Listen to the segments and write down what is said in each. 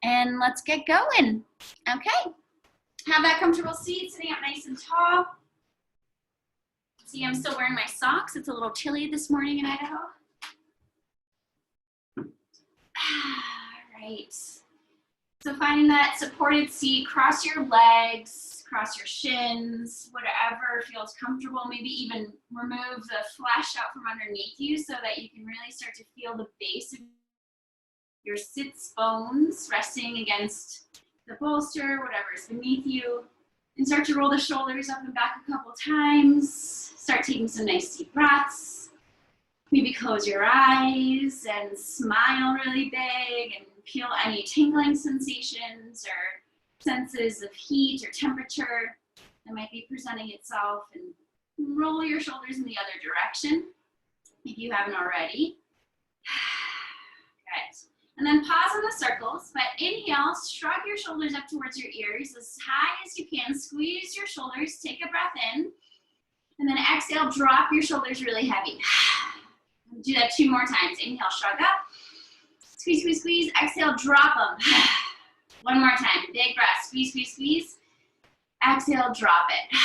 and let's get going. Okay, have that comfortable seat, sitting up nice and tall. See, I'm still wearing my socks. It's a little chilly this morning in Idaho. All right, so finding that supported seat, cross your legs, cross your shins, whatever feels comfortable. Maybe even remove the flesh out from underneath you so that you can really start to feel the base of your sits bones resting against the bolster, whatever is beneath you. And start to roll the shoulders up and back a couple times. Start taking some nice deep breaths. Maybe close your eyes and smile really big and feel any tingling sensations or senses of heat or temperature that might be presenting itself. And roll your shoulders in the other direction if you haven't already. Good. And then pause on the circles, but inhale, shrug your shoulders up towards your ears as high as you can. Squeeze your shoulders, take a breath in, and then exhale, drop your shoulders really heavy. Do that 2 more times. Inhale, shrug up, squeeze, squeeze, squeeze. Exhale, drop them. 1 more time, big breath, squeeze, squeeze, squeeze. Exhale, drop it.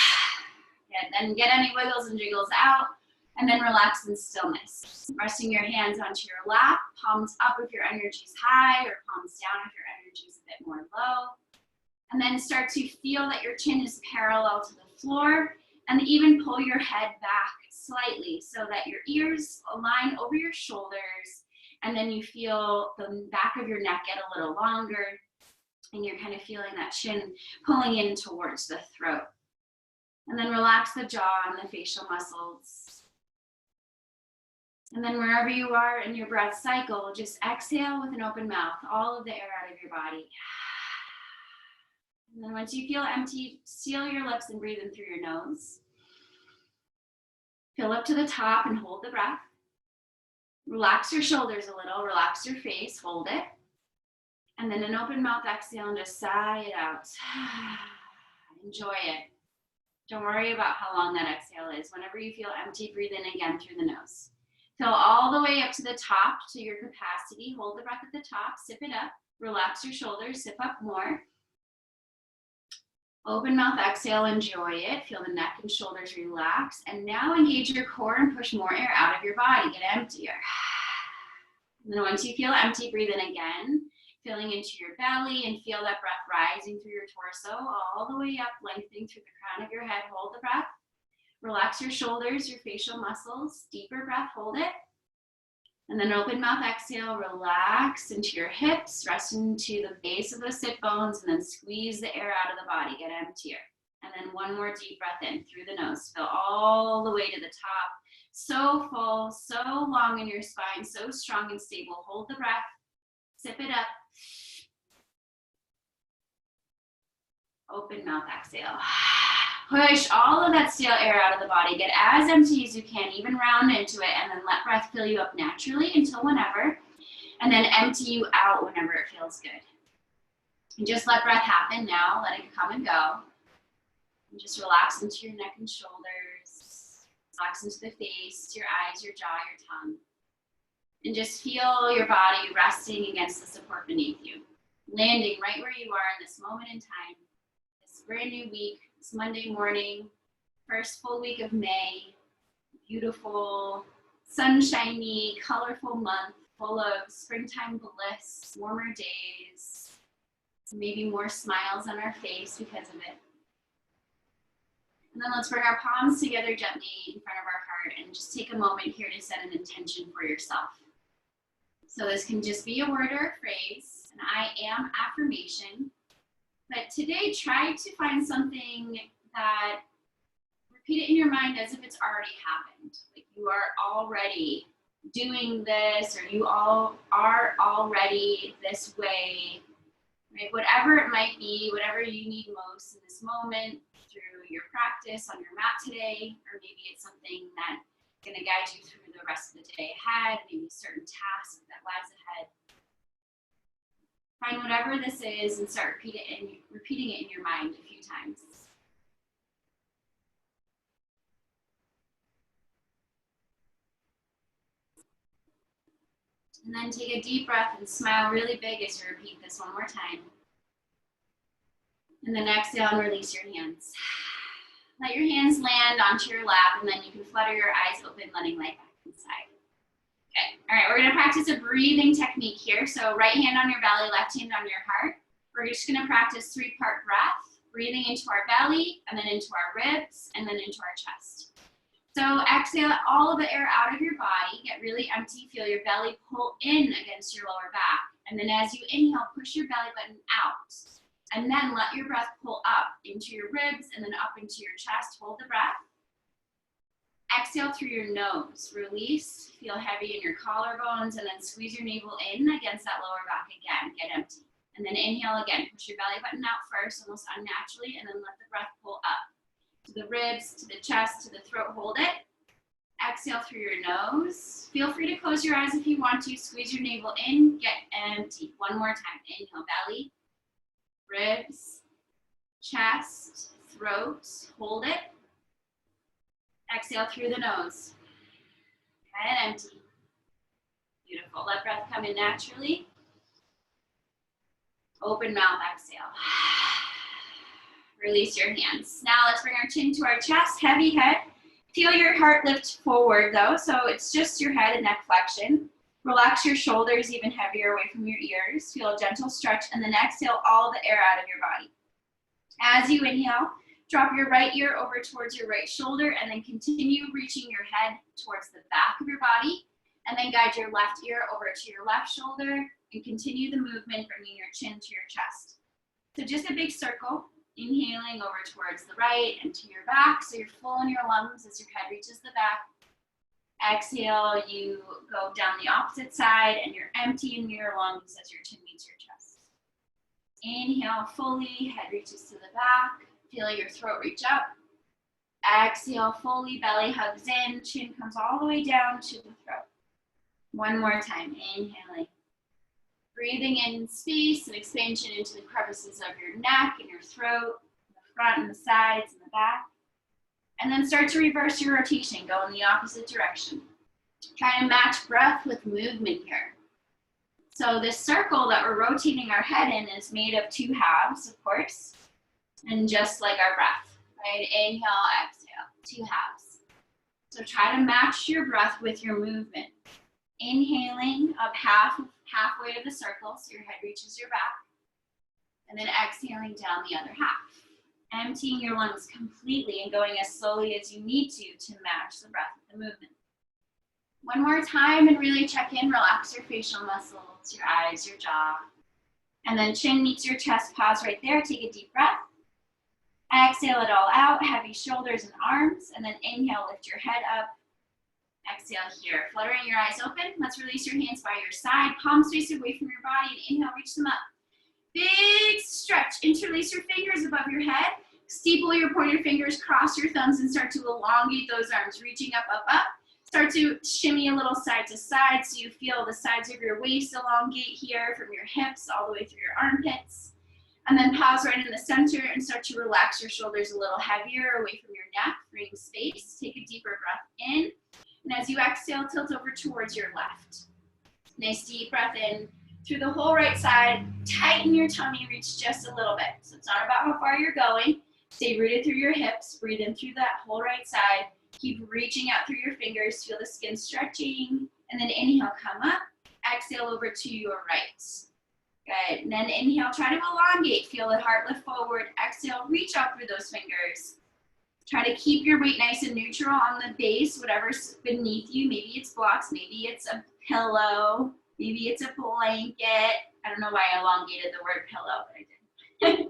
Good. Then get any wiggles and jiggles out. And then relax in stillness. Resting your hands onto your lap, palms up if your energy is high, or palms down if your energy is a bit more low. And then start to feel that your chin is parallel to the floor, and even pull your head back slightly so that your ears align over your shoulders, and then you feel the back of your neck get a little longer, and you're kind of feeling that chin pulling in towards the throat. And then relax the jaw and the facial muscles. And then wherever you are in your breath cycle, just exhale with an open mouth, all of the air out of your body. And then once you feel empty, seal your lips and breathe in through your nose. Fill up to the top and hold the breath. Relax your shoulders a little, relax your face, hold it. And then an open mouth exhale and just sigh it out. Enjoy it. Don't worry about how long that exhale is. Whenever you feel empty, breathe in again through the nose. Fill all the way up to the top to your capacity. Hold the breath at the top, sip it up. Relax your shoulders, sip up more. Open mouth exhale, enjoy it. Feel the neck and shoulders relax. And now engage your core and push more air out of your body. Get emptier. And then once you feel empty, breathe in again. Filling into your belly and feel that breath rising through your torso all the way up, lengthening through the crown of your head. Hold the breath. Relax your shoulders, your facial muscles. Deeper breath, hold it. And then open mouth exhale, relax into your hips, rest into the base of the sit bones, and then squeeze the air out of the body, get emptier. And then 1 more deep breath in through the nose. Fill all the way to the top. So full, so long in your spine, so strong and stable. Hold the breath, sip it up. Open mouth exhale. Push all of that stale air out of the body. Get as empty as you can, even round into it, and then let breath fill you up naturally until whenever, and then empty you out whenever it feels good. And just let breath happen now. Let it come and go. And just relax into your neck and shoulders. Relax into the face, your eyes, your jaw, your tongue. And just feel your body resting against the support beneath you. Landing right where you are in this moment in time. This brand new week. It's Monday morning, first full week of May, beautiful, sunshiny, colorful month, full of springtime bliss, warmer days, maybe more smiles on our face because of it. And then let's bring our palms together gently in front of our heart and just take a moment here to set an intention for yourself. So this can just be a word or a phrase, an I am affirmation. But today, try to find something that, repeat it in your mind as if it's already happened. Like you are already doing this, or you all are already this way, right? Whatever it might be, whatever you need most in this moment through your practice on your mat today, or maybe it's something that's going to guide you through the rest of the day ahead, maybe a certain task that lies ahead. Find whatever this is and start repeating it in your mind a few times. And then take a deep breath and smile really big as you repeat this one more time. And then exhale and release your hands. Let your hands land onto your lap, and then you can flutter your eyes open, letting light back inside. Okay, all right, we're gonna practice a breathing technique here. So right hand on your belly, left hand on your heart. We're just gonna practice 3-part breath, breathing into our belly, and then into our ribs, and then into our chest. So exhale all of the air out of your body, get really empty, feel your belly pull in against your lower back. And then as you inhale, push your belly button out. And then let your breath pull up into your ribs and then up into your chest. Hold the breath. Exhale through your nose. Release, feel heavy in your collarbones, and then squeeze your navel in against that lower back again. Get empty. And then inhale again. Push your belly button out first, almost unnaturally, and then let the breath pull up. To the ribs, to the chest, to the throat. Hold it. Exhale through your nose. Feel free to close your eyes if you want to. Squeeze your navel in. Get empty. One more time. Inhale, belly, ribs, chest, throat. Hold it. Exhale through the nose. And empty. Beautiful. Let breath come in naturally. Open mouth, exhale. Release your hands. Now let's bring our chin to our chest, heavy head. Feel your heart lift forward though, so it's just your head and neck flexion. Relax your shoulders even heavier away from your ears. Feel a gentle stretch, and then exhale all the air out of your body. As you inhale, drop your right ear over towards your right shoulder, and then continue reaching your head towards the back of your body, and then guide your left ear over to your left shoulder, and continue the movement, bringing your chin to your chest. So just a big circle. Inhaling over towards the right and to your back, so you're full in your lungs as your head reaches the back. Exhale, you go down the opposite side and you're empty in your lungs as your chin meets your chest. Inhale fully, head reaches to the back. Feel your throat reach up. Exhale fully, belly hugs in, chin comes all the way down to the throat. One more time, inhaling. Breathing in space and expansion into the crevices of your neck and your throat, the front and the sides and the back. And then start to reverse your rotation, go in the opposite direction. Try to match breath with movement here. So this circle that we're rotating our head in is made of 2 halves, of course, and just like our breath, right? Inhale, exhale, 2 halves. So try to match your breath with your movement. Inhaling up halfway of the circle, so your head reaches your back, and then exhaling down the other half. Emptying your lungs completely and going as slowly as you need to match the breath with the movement. One more time and really check in, relax your facial muscles, your eyes, your jaw, and then chin meets your chest, pause right there, take a deep breath. Exhale it all out, heavy shoulders and arms, and then inhale, lift your head up. Exhale here, fluttering your eyes open. Let's release your hands by your side, palms face away from your body, and inhale, reach them up. Big stretch, interlace your fingers above your head, steeple your pointer fingers, cross your thumbs, and start to elongate those arms, reaching up, up, up. Start to shimmy a little side to side so you feel the sides of your waist elongate here from your hips all the way through your armpits. And then pause right in the center and start to relax your shoulders a little heavier away from your neck, freeing space. Take a deeper breath in. And as you exhale, tilt over towards your left. Nice deep breath in through the whole right side. Tighten your tummy, reach just a little bit. So it's not about how far you're going. Stay rooted through your hips. Breathe in through that whole right side. Keep reaching out through your fingers. Feel the skin stretching. And then inhale, come up. Exhale over to your right. Good. And then inhale, try to elongate. Feel the heart lift forward. Exhale, reach out through those fingers. Try to keep your weight nice and neutral on the base, whatever's beneath you. Maybe it's blocks, maybe it's a pillow, maybe it's a blanket. I don't know why I elongated the word pillow, but I did.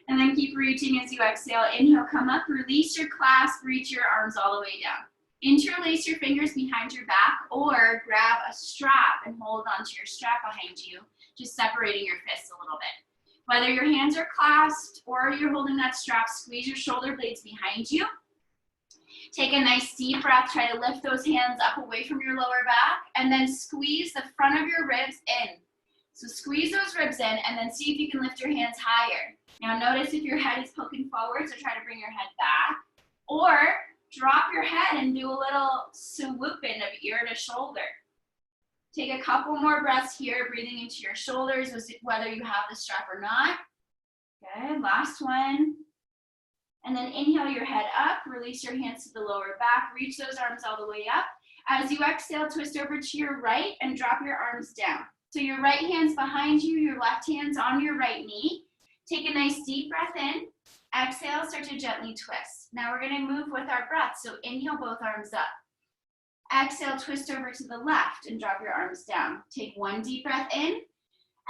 And then keep reaching as you exhale. Inhale, come up, release your clasp, reach your arms all the way down. Interlace your fingers behind your back or grab a strap and hold onto your strap behind you, just separating your fists a little bit. Whether your hands are clasped or you're holding that strap, squeeze your shoulder blades behind you. Take a nice deep breath. Try to lift those hands up away from your lower back and then squeeze the front of your ribs in. So squeeze those ribs in and then see if you can lift your hands higher. Now notice if your head is poking forward, so try to bring your head back. Or drop your head and do a little swoop in of ear to shoulder. Take a couple more breaths here, breathing into your shoulders, whether you have the strap or not. Good, last one. And then inhale your head up, release your hands to the lower back, reach those arms all the way up. As you exhale, twist over to your right and drop your arms down. So your right hand's behind you, your left hand's on your right knee. Take a nice deep breath in. Exhale, start to gently twist. Now we're gonna move with our breath, so inhale both arms up. Exhale, twist over to the left and drop your arms down. Take one deep breath in.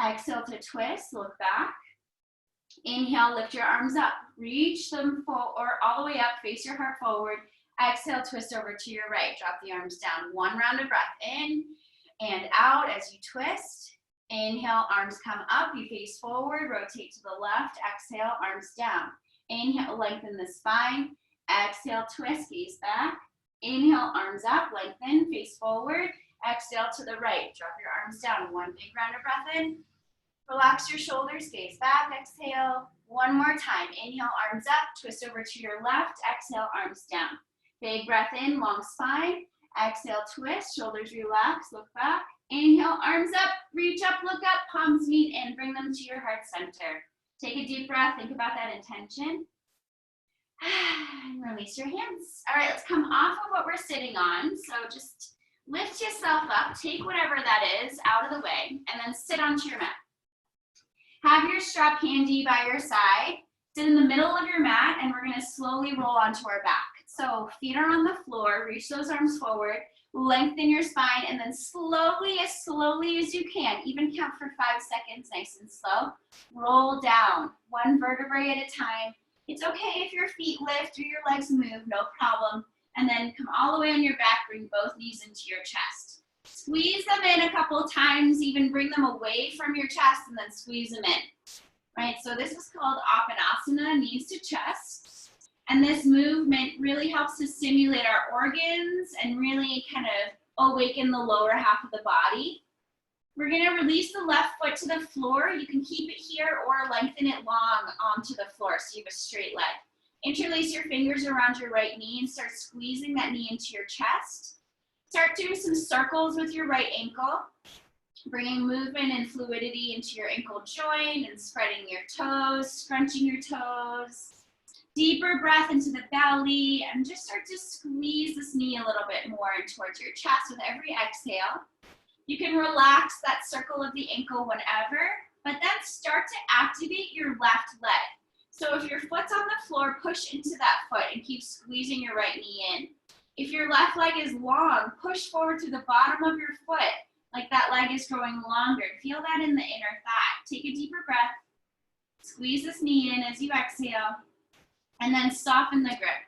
Exhale to twist, look back. Inhale, lift your arms up. Reach them or all the way up, face your heart forward. Exhale, twist over to your right. Drop the arms down. One round of breath in and out as you twist. Inhale, arms come up. You face forward, rotate to the left. Exhale, arms down. Inhale, lengthen the spine. Exhale, twist, gaze back. Inhale, arms up, lengthen, face forward. Exhale to the right. Drop your arms down. One big round of breath in. Relax your shoulders, gaze back, exhale. One more time. Inhale, arms up, twist over to your left. Exhale, arms down. Big breath in, long spine. Exhale, twist, shoulders relax, look back. Inhale, arms up, reach up, look up, palms meet and bring them to your heart center. Take a deep breath, think about that intention. And release your hands. All right, let's come off of what we're sitting on. So just lift yourself up, take whatever that is out of the way, and then sit onto your mat. Have your strap handy by your side. Sit in the middle of your mat, and we're gonna slowly roll onto our back. So feet are on the floor, reach those arms forward, lengthen your spine, and then slowly as you can, even count for 5 seconds, nice and slow, roll down, one vertebrae at a time. It's okay if your feet lift or your legs move, no problem. And then come all the way on your back, bring both knees into your chest. Squeeze them in a couple times, even bring them away from your chest and then squeeze them in. Right, so this is called Apanasana, knees to chest. And this movement really helps to stimulate our organs and really kind of awaken the lower half of the body. We're gonna release the left foot to the floor. You can keep it here or lengthen it long onto the floor so you have a straight leg. Interlace your fingers around your right knee and start squeezing that knee into your chest. Start doing some circles with your right ankle, bringing movement and fluidity into your ankle joint and spreading your toes, scrunching your toes. Deeper breath into the belly and just start to squeeze this knee a little bit more in towards your chest with every exhale. You can relax that circle of the ankle whenever, but then start to activate your left leg. So if your foot's on the floor, push into that foot and keep squeezing your right knee in. If your left leg is long, push forward to the bottom of your foot, like that leg is growing longer. Feel that in the inner thigh. Take a deeper breath. Squeeze this knee in as you exhale, and then soften the grip.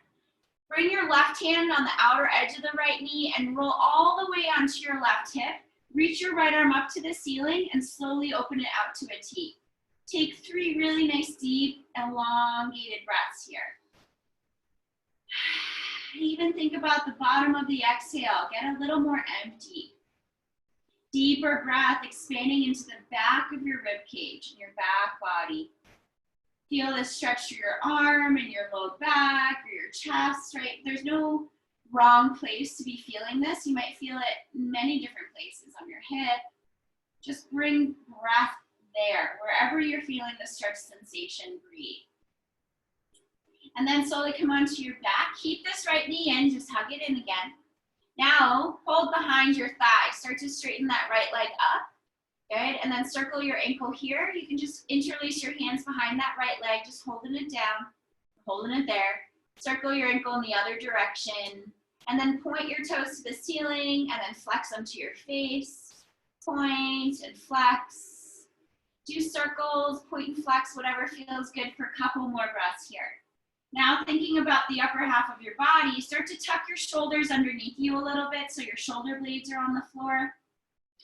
Bring your left hand on the outer edge of the right knee and roll all the way onto your left hip. Reach your right arm up to the ceiling and slowly open it out to a T. Take 3 really nice, deep, elongated breaths here. Even think about the bottom of the exhale. Get a little more empty. Deeper breath, expanding into the back of your rib cage and your back body. Feel this stretch through your arm and your low back or your chest, right? There's no wrong place to be feeling this. You might feel it in many different places on your hip. Just bring breath there. Wherever you're feeling the stretch sensation, breathe. And then slowly come onto your back. Keep this right knee in, just hug it in again. Now, hold behind your thigh. Start to straighten that right leg up. Good, and then circle your ankle here. You can just interlace your hands behind that right leg, just holding it down, holding it there. Circle your ankle in the other direction, and then point your toes to the ceiling, and then flex them to your face. Point and flex. Do circles, point and flex, whatever feels good for a couple more breaths here. Now thinking about the upper half of your body, start to tuck your shoulders underneath you a little bit so your shoulder blades are on the floor.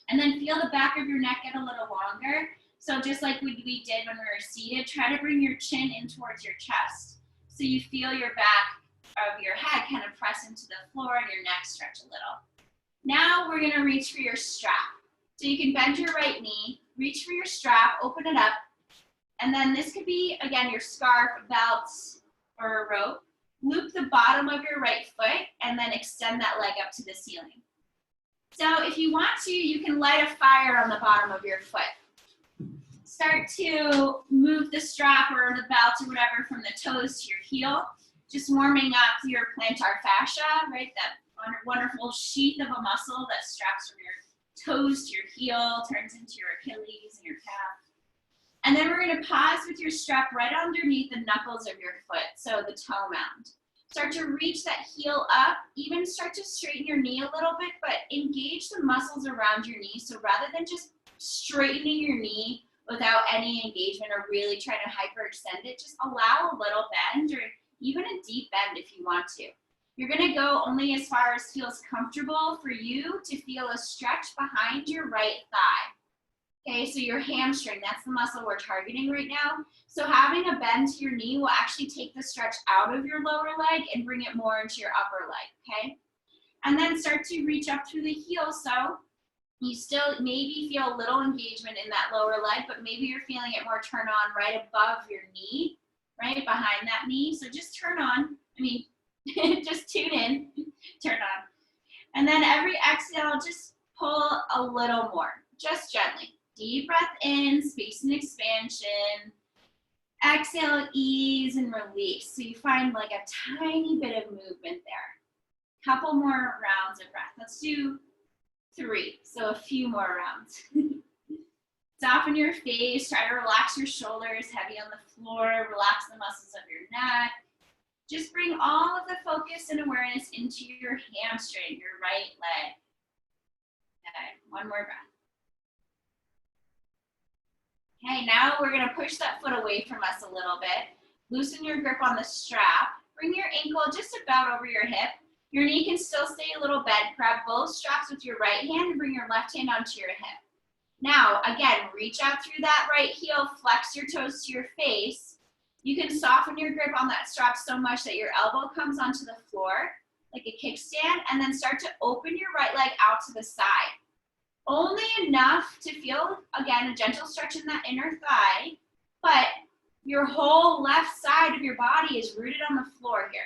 And then feel the back of your neck get a little longer. So just like we did when we were seated, try to bring your chin in towards your chest. So you feel your back of your head kind of press into the floor and your neck stretch a little. Now we're gonna reach for your strap. So you can bend your right knee, reach for your strap, open it up. And then this could be, again, your scarf, belt, or a rope. Loop the bottom of your right foot and then extend that leg up to the ceiling. So if you want to, you can light a fire on the bottom of your foot. Start to move the strap or the belt or whatever from the toes to your heel, just warming up your plantar fascia, right? That wonderful sheath of a muscle that straps from your toes to your heel, turns into your Achilles and your calf. And then we're going to pause with your strap right underneath the knuckles of your foot, so the toe mound. Start to reach that heel up, even start to straighten your knee a little bit, but engage the muscles around your knee. So rather than just straightening your knee without any engagement or really trying to hyperextend it, just allow a little bend or even a deep bend if you want to. You're going to go only as far as feels comfortable for you to feel a stretch behind your right thigh. Okay, so your hamstring, that's the muscle we're targeting right now. So having a bend to your knee will actually take the stretch out of your lower leg and bring it more into your upper leg, okay? And then start to reach up through the heel, so you still maybe feel a little engagement in that lower leg, but maybe you're feeling it more turn on right above your knee, right behind that knee. So just turn on, just tune in, turn on. And then every exhale, just pull a little more, just gently. Deep breath in, space and expansion. Exhale, ease and release. So you find like a tiny bit of movement there. Couple more rounds of breath. Let's do 3, so a few more rounds. Soften your face, try to relax your shoulders, heavy on the floor, relax the muscles of your neck. Just bring all of the focus and awareness into your hamstring, your right leg. Okay, one more breath. Okay, now we're gonna push that foot away from us a little bit. Loosen your grip on the strap. Bring your ankle just about over your hip. Your knee can still stay a little bent. Grab both straps with your right hand and bring your left hand onto your hip. Now, again, reach out through that right heel, flex your toes to your face. You can soften your grip on that strap so much that your elbow comes onto the floor, like a kickstand, and then start to open your right leg out to the side. Only enough to feel, again, a gentle stretch in that inner thigh, but your whole left side of your body is rooted on the floor here.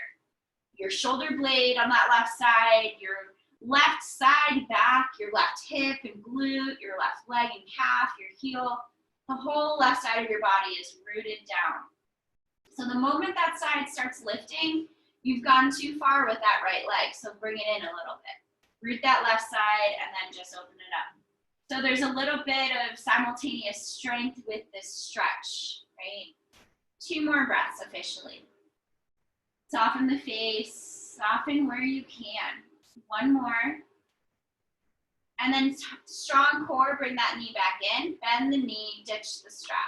Your shoulder blade on that left side, your left side back, your left hip and glute, your left leg and calf, your heel, the whole left side of your body is rooted down. So the moment that side starts lifting, you've gone too far with that right leg, so bring it in a little bit. Root that left side and then just open it up. So there's a little bit of simultaneous strength with this stretch, right? 2 more breaths officially. Soften the face, soften where you can. 1 more. And then strong core, bring that knee back in, bend the knee, ditch the strap.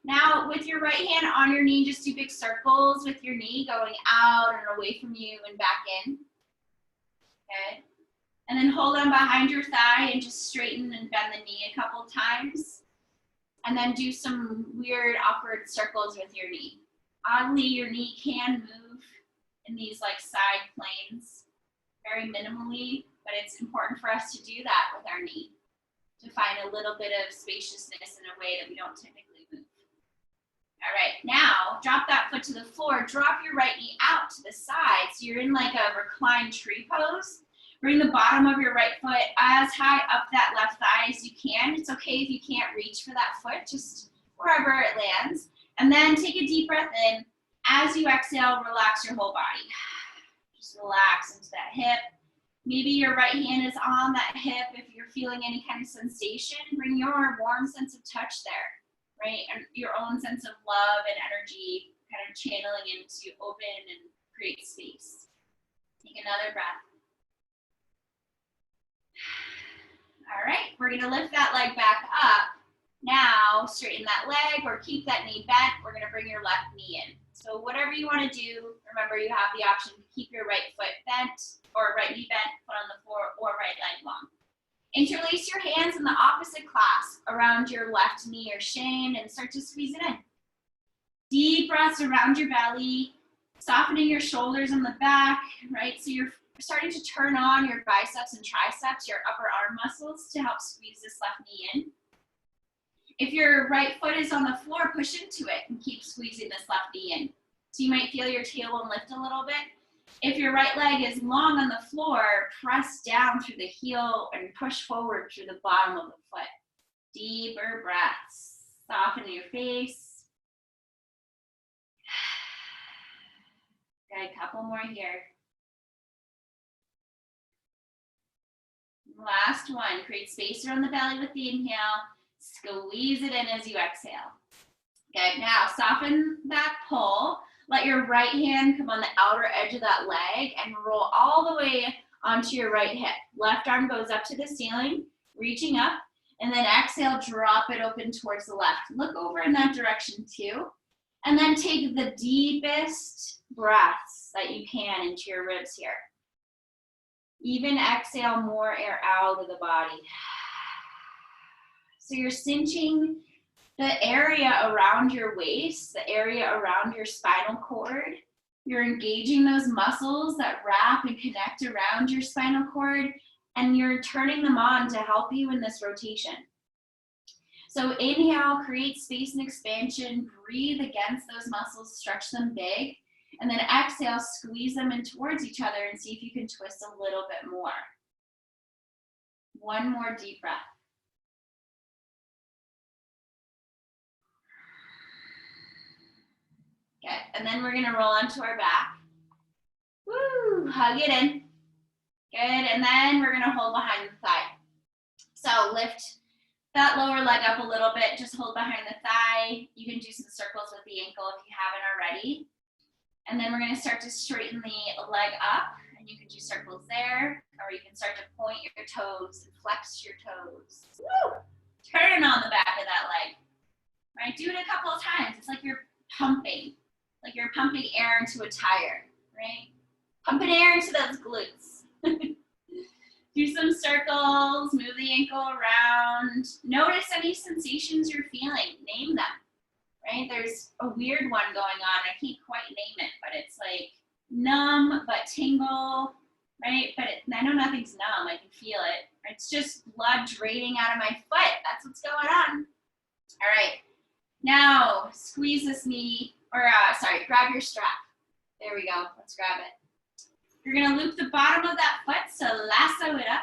Now with your right hand on your knee, just do big circles with your knee going out and away from you and back in. Okay. And then hold on behind your thigh and just straighten and bend the knee a couple times. And then do some weird awkward circles with your knee. Oddly, your knee can move in these like side planes very minimally, but it's important for us to do that with our knee to find a little bit of spaciousness in a way that we don't typically move. All right, now drop that foot to the floor, drop your right knee out to the side. So you're in like a reclined tree pose. Bring the bottom of your right foot as high up that left thigh as you can. It's okay if you can't reach for that foot, just wherever it lands. And then take a deep breath in. As you exhale, relax your whole body. Just relax into that hip. Maybe your right hand is on that hip. If you're feeling any kind of sensation, bring your warm sense of touch there, right? And your own sense of love and energy kind of channeling into open and create space. Take another breath. All right, we're gonna lift that leg back up. Now, straighten that leg or keep that knee bent. We're gonna bring your left knee in. So whatever you wanna do, remember you have the option to keep your right foot bent or right knee bent, foot on the floor, or right leg long. Interlace your hands in the opposite clasp around your left knee or shin and start to squeeze it in. Deep breaths around your belly, softening your shoulders in the back, right? So you're starting to turn on your biceps and triceps, your upper arm muscles to help squeeze this left knee in. If your right foot is on the floor, push into it and keep squeezing this left knee in. So you might feel your tailbone lift a little bit. If your right leg is long on the floor, press down through the heel and push forward through the bottom of the foot. Deeper breaths. Soften your face. Got a couple more here. Last one. Create space around the belly with the inhale. Squeeze it in as you exhale. Good. Now soften that pull. Let your right hand come on the outer edge of that leg and roll all the way onto your right hip. Left arm goes up to the ceiling, reaching up, and then exhale, drop it open towards the left. Look over in that direction too. And then take the deepest breaths that you can into your ribs here. Even exhale more air out of the body. So you're cinching the area around your waist, the area around your spinal cord. You're engaging those muscles that wrap and connect around your spinal cord, and you're turning them on to help you in this rotation. So inhale, create space and expansion, breathe against those muscles, stretch them big, and then exhale, squeeze them in towards each other and see if you can twist a little bit more. One more deep breath. Good, and then we're gonna roll onto our back. Woo, hug it in. Good, and then we're gonna hold behind the thigh. So lift that lower leg up a little bit, just hold behind the thigh. You can do some circles with the ankle if you haven't already. And then we're gonna start to straighten the leg up, and you can do circles there, or you can start to point your toes and flex your toes. Woo! Turn on the back of that leg, right? Do it a couple of times. It's like you're pumping air into a tire, right? Pumping air into those glutes. Do some circles, move the ankle around. Notice any sensations you're feeling, name them, right? There's a weird one going on. I can't quite name it, but it's like numb, but tingle, right? But I know nothing's numb, I can feel it. It's just blood draining out of my foot. That's what's going on. All right, now squeeze this knee, or grab your strap. There we go, let's grab it. You're gonna loop the bottom of that foot, so lasso it up.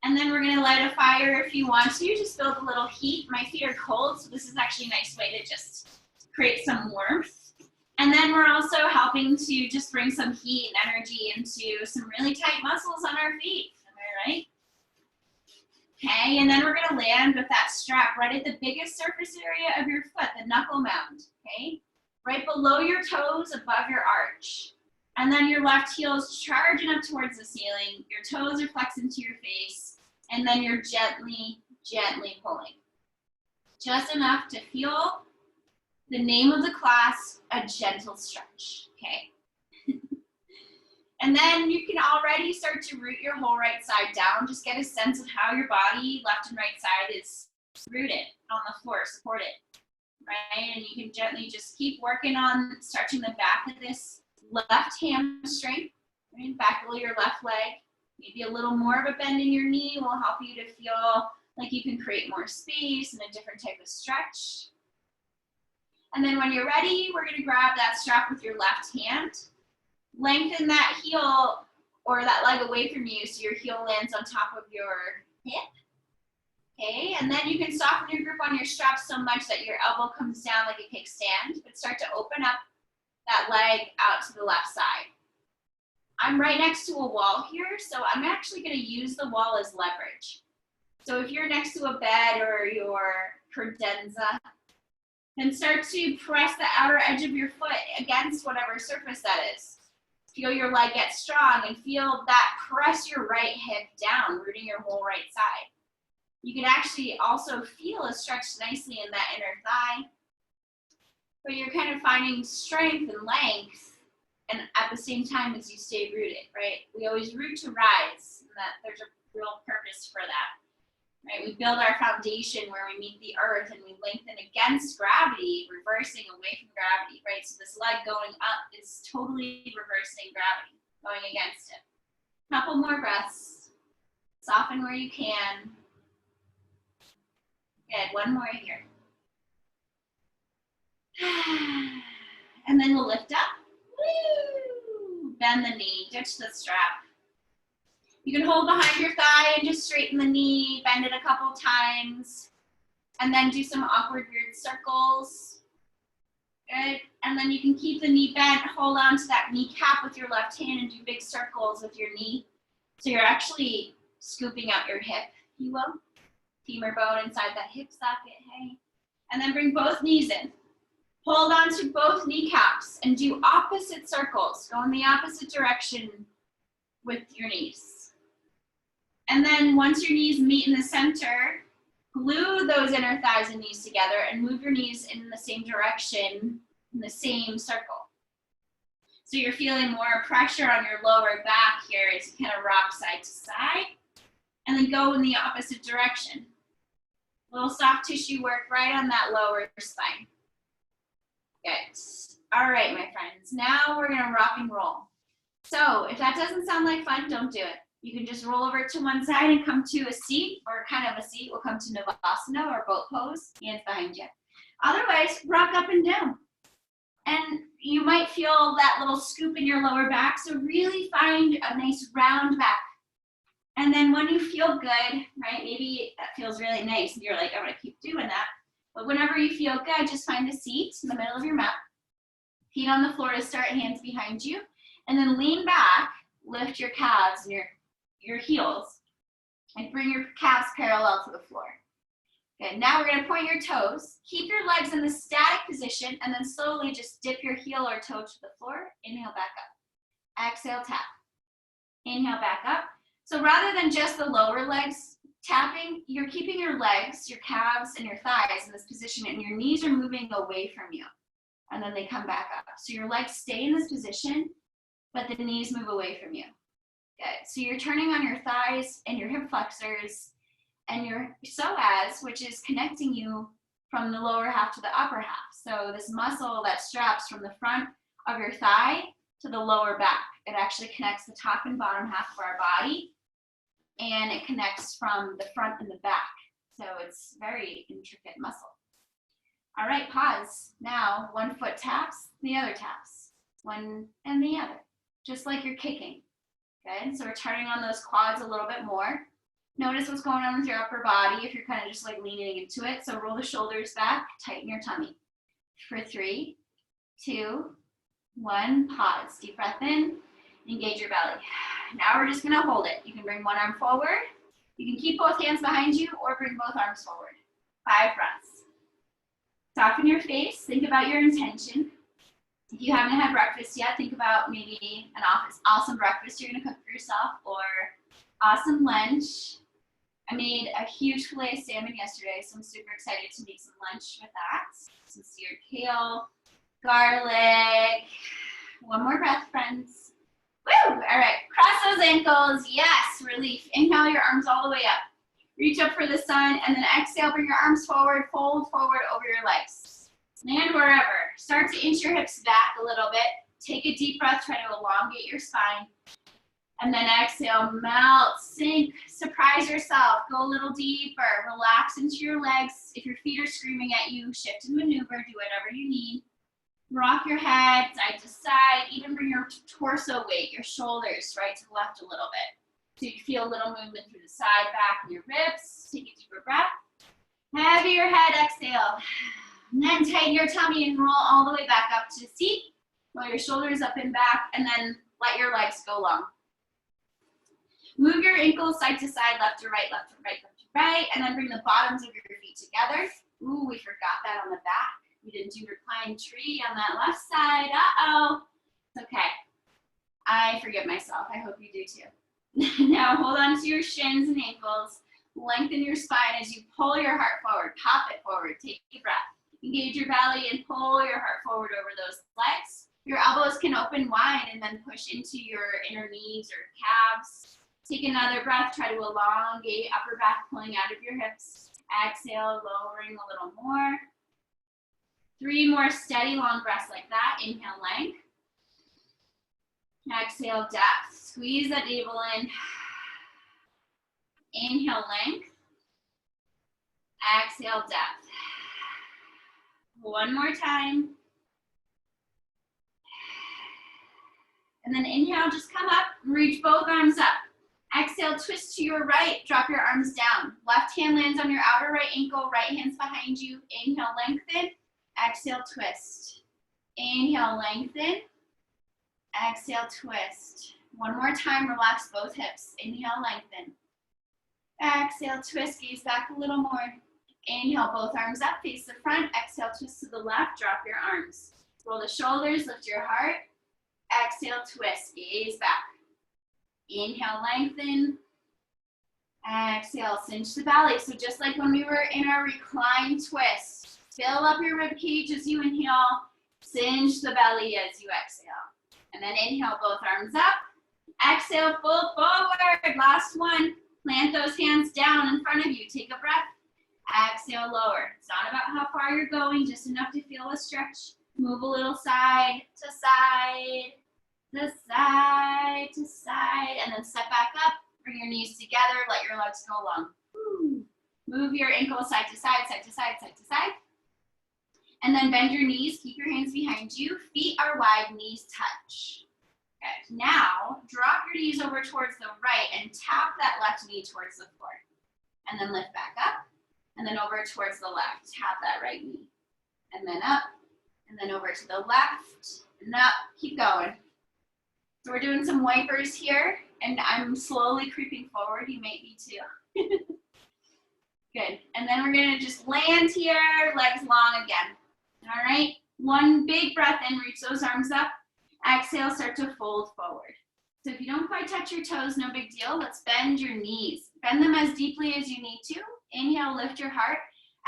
And then we're gonna light a fire if you want to, just build a little heat. My feet are cold, so this is actually a nice way to just create some warmth. And then we're also helping to just bring some heat and energy into some really tight muscles on our feet, am I right? Okay, and then we're gonna land with that strap right at the biggest surface area of your foot, the knuckle mound, okay? Right below your toes, above your arch. And then your left heel is charging up towards the ceiling. Your toes are flexing to your face. And then you're gently, gently pulling. Just enough to feel the name of the class, a gentle stretch, okay? And then you can already start to root your whole right side down. Just get a sense of how your body, left and right side, is rooted on the floor, supported, right? And you can gently just keep working on stretching the back of this left hamstring, right? Back below your left leg. Maybe a little more of a bend in your knee will help you to feel like you can create more space and a different type of stretch. And then when you're ready, we're gonna grab that strap with your left hand. Lengthen that heel or that leg away from you so your heel lands on top of your hip. Okay, and then you can soften your grip on your strap so much that your elbow comes down like a kickstand, but start to open up that leg out to the left side. I'm right next to a wall here, so I'm actually gonna use the wall as leverage. So if you're next to a bed or your credenza, then start to press the outer edge of your foot against whatever surface that is. Feel your leg get strong and feel that press your right hip down, rooting your whole right side. You can actually also feel a stretch nicely in that inner thigh, but you're kind of finding strength and length, and at the same time as you stay rooted, right? We always root to rise, and that there's a real purpose for that, right? We build our foundation where we meet the earth and we lengthen against gravity, reversing away from gravity, right? So this leg going up is totally reversing gravity, going against it. Couple more breaths. Soften where you can. Good, one more here. And then we'll lift up. Woo! bend the knee, ditch the strap. You can hold behind your thigh and just straighten the knee, bend it a couple times, and then do some awkward weird circles. Good. And then you can keep the knee bent, hold on to that kneecap with your left hand and do big circles with your knee. So you're actually scooping out your hip, if you will. Femur bone inside that hip socket, hey. And then bring both knees in. Hold on to both kneecaps and do opposite circles. Go in the opposite direction with your knees. And then once your knees meet in the center, glue those inner thighs and knees together and move your knees in the same direction in the same circle. So you're feeling more pressure on your lower back here as you kind of rock side to side. And then go in the opposite direction. A little soft tissue work right on that lower spine. Good. All right, my friends. Now we're going to rock and roll. So if that doesn't sound like fun, don't do it. You can just roll over to one side and come to a seat, or kind of a seat. We'll come to Navasana or boat pose, hands behind you. Otherwise, rock up and down. And you might feel that little scoop in your lower back, so really find a nice round back. And then when you feel good, right, maybe that feels really nice and you're like, I'm gonna keep doing that. But whenever you feel good, just find a seat in the middle of your mat. Feet on the floor to start, hands behind you. And then lean back, lift your calves and your heels, and bring your calves parallel to the floor. Good, now we're gonna point your toes. Keep your legs in the static position and then slowly just dip your heel or toe to the floor. Inhale, back up. Exhale, tap. Inhale, back up. So rather than just the lower legs tapping, you're keeping your legs, your calves, and your thighs in this position, and your knees are moving away from you. And then they come back up. So your legs stay in this position, but the knees move away from you. Good. So you're turning on your thighs and your hip flexors and your psoas, which is connecting you from the lower half to the upper half. So this muscle that straps from the front of your thigh to the lower back. It actually connects the top and bottom half of our body. And it connects from the front and the back. So it's very intricate muscle. All right, pause. Now, one foot taps, the other taps. One and the other, just like you're kicking. Good, so we're turning on those quads a little bit more. Notice what's going on with your upper body if you're kind of just like leaning into it. So roll the shoulders back, tighten your tummy. For 3, 2, 1, pause. Deep breath in, engage your belly. Now we're just gonna hold it. You can bring one arm forward. You can keep both hands behind you or bring both arms forward. 5 breaths. Soften your face, think about your intention. If you haven't had breakfast yet, think about maybe an awesome breakfast you're gonna cook for yourself or awesome lunch. I made a huge filet of salmon yesterday, so I'm super excited to make some lunch with that. Some seared kale, garlic. One more breath, friends. Woo! All right, cross those ankles. Yes, relief. Inhale your arms all the way up. Reach up for the sun, and then exhale, bring your arms forward, fold forward over your legs. Land wherever. Start to inch your hips back a little bit. Take a deep breath, try to elongate your spine. And then exhale, melt, sink, surprise yourself. Go a little deeper, relax into your legs. If your feet are screaming at you, shift and maneuver, do whatever you need. Rock your head side to side, even bring your torso weight, your shoulders right to left a little bit. So you feel a little movement through the side, back, and your ribs. Take a deeper breath. Heavy your head, exhale. And then tighten your tummy and roll all the way back up to the seat. Roll your shoulders up and back, and then let your legs go long. Move your ankles side to side, left to right, left to right, left to right, and then bring the bottoms of your feet together. Ooh, we forgot that on the back. We didn't do reclined tree on that left side. Uh-oh. It's okay. I forgive myself. I hope you do too. Now hold on to your shins and ankles. Lengthen your spine as you pull your heart forward. Pop it forward. Take a breath. Engage your belly and pull your heart forward over those legs. Your elbows can open wide and then push into your inner knees or calves. Take another breath. Try to elongate upper back, pulling out of your hips. Exhale, lowering a little more. 3 more steady long breaths like that. Inhale, length. Exhale, depth. Squeeze that navel in. Inhale, length. Exhale, depth. One more time. And then inhale, just come up, reach both arms up. Exhale, twist to your right, drop your arms down. Left hand lands on your outer right ankle, right hand's behind you. Inhale, lengthen. Exhale, twist. Inhale, lengthen. Exhale, twist. One more time, relax both hips. Inhale, lengthen. Exhale, twist, gaze back a little more. Inhale, both arms up, face the front. Exhale, twist to the left, drop your arms. Roll the shoulders, lift your heart. Exhale, twist, gaze back. Inhale, lengthen. Exhale, cinch the belly. So just like when we were in our reclined twist, fill up your rib cage as you inhale, cinch the belly as you exhale. And then inhale, both arms up. Exhale, fold forward. Last one. Plant those hands down in front of you. Take a breath. Exhale, lower. It's not about how far you're going, just enough to feel a stretch. Move a little side to side, to side, to side, and then step back up. Bring your knees together. Let your legs go long. Move your ankles side to side, side to side, side to side. And then bend your knees. Keep your hands behind you. Feet are wide, knees touch. Okay. Now, drop your knees over towards the right and tap that left knee towards the floor. And then lift back up. And then over towards the left. Tap that right knee. And then up. And then over to the left. And up. Keep going. So we're doing some wipers here. And I'm slowly creeping forward. You may be too. Good. And then we're going to just land here. Legs long again. All right. One big breath in. Reach those arms up. Exhale, start to fold forward. So if you don't quite touch your toes, no big deal. Let's bend your knees. Bend them as deeply as you need to. Inhale, lift your heart.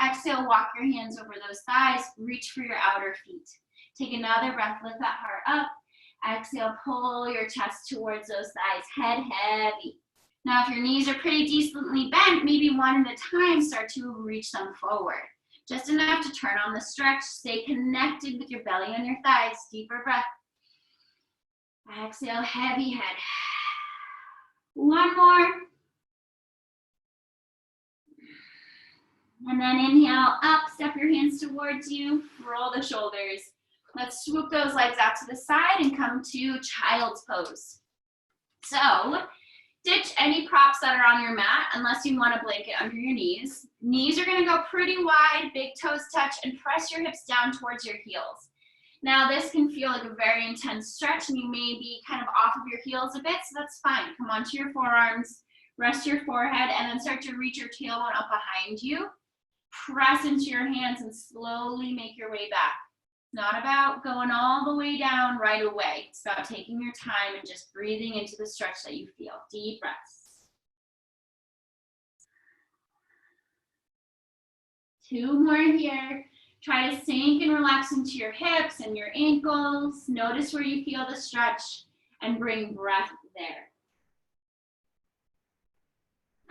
Exhale, walk your hands over those thighs. Reach for your outer feet. Take another breath, lift that heart up. Exhale, pull your chest towards those thighs. Head heavy. Now, if your knees are pretty decently bent, maybe one at a time, start to reach them forward. Just enough to turn on the stretch. Stay connected with your belly and your thighs. Deeper breath. Exhale, heavy head. One more. And then inhale, up, step your hands towards you, roll the shoulders. Let's swoop those legs out to the side and come to child's pose. So, ditch any props that are on your mat unless you want a blanket under your knees. Knees are gonna go pretty wide, big toes touch, and press your hips down towards your heels. Now this can feel like a very intense stretch and you may be kind of off of your heels a bit, so that's fine. Come onto your forearms, rest your forehead, and then start to reach your tailbone up behind you. Press into your hands and slowly make your way back. It's not about going all the way down right away. It's about taking your time and just breathing into the stretch that you feel. Deep breaths. 2 more here. Try to sink and relax into your hips and your ankles. Notice where you feel the stretch and bring breath there.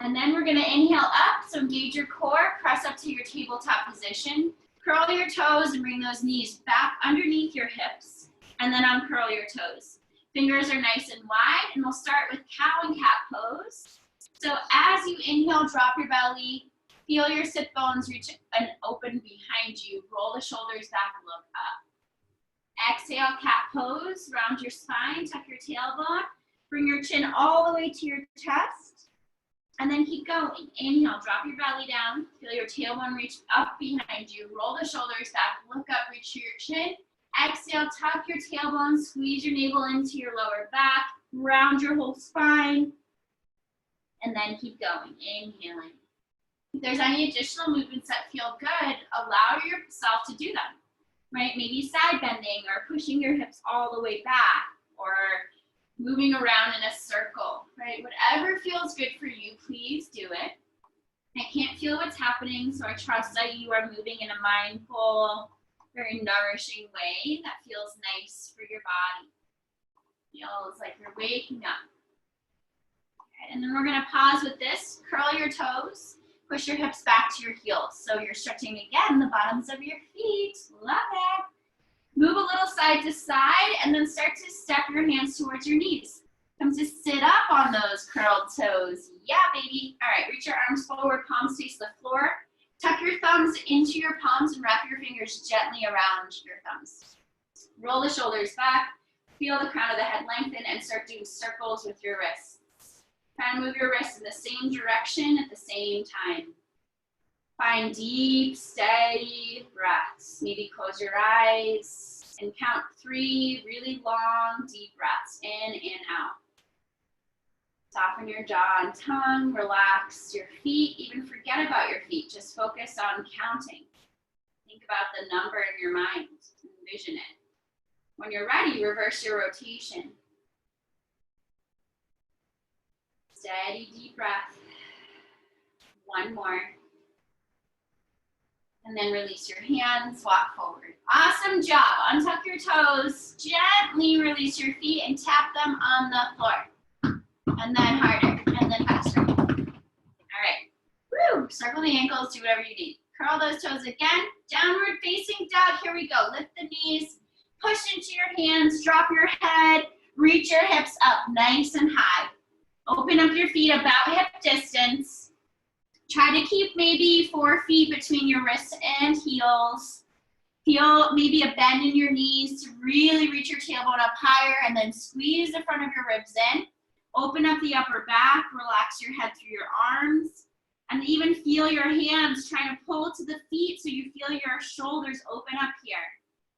And then we're gonna inhale up, so engage your core, press up to your tabletop position. Curl your toes and bring those knees back underneath your hips, and then uncurl your toes. Fingers are nice and wide, and we'll start with cow and cat pose. So as you inhale, drop your belly, feel your sit bones reach and open behind you. Roll the shoulders back, look up. Exhale, cat pose, round your spine, tuck your tailbone, bring your chin all the way to your chest, and then keep going. Inhale, drop your belly down, feel your tailbone reach up behind you. Roll the shoulders back, look up, reach your chin. Exhale, tuck your tailbone, squeeze your navel into your lower back, round your whole spine, and then keep going, inhaling. If there's any additional movements that feel good, allow yourself to do them, right? Maybe side bending or pushing your hips all the way back or moving around in a circle, right? Whatever feels good for you, please do it. I can't feel what's happening, so I trust that you are moving in a mindful, very nourishing way that feels nice for your body. Feels like you're waking up. Okay, and then we're gonna pause with this. Curl your toes. Push your hips back to your heels. So you're stretching again the bottoms of your feet. Love it. Move a little side to side and then start to step your hands towards your knees. Come to sit up on those curled toes. Yeah, baby. All right, reach your arms forward, palms face the floor. Tuck your thumbs into your palms and wrap your fingers gently around your thumbs. Roll the shoulders back. Feel the crown of the head lengthen and start doing circles with your wrists. Try and move your wrists in the same direction at the same time. Find deep, steady breaths. Maybe close your eyes and count 3 really long, deep breaths in and out. Soften your jaw and tongue, relax your feet, even forget about your feet. Just focus on counting. Think about the number in your mind, envision it. When you're ready, reverse your rotation. Steady, deep breath. One more. And then release your hands, walk forward. Awesome job. Untuck your toes, gently release your feet and tap them on the floor. And then harder, and then faster. All right. Woo! Circle the ankles, do whatever you need. Curl those toes again. Downward facing dog. Here we go. Lift the knees, push into your hands, drop your head, reach your hips up nice and high. Open up your feet about hip distance. Try to keep maybe 4 feet between your wrists and heels. Feel maybe a bend in your knees to really reach your tailbone up higher, and then squeeze the front of your ribs in. Open up the upper back, relax your head through your arms, and even feel your hands trying to pull to the feet so you feel your shoulders open up here.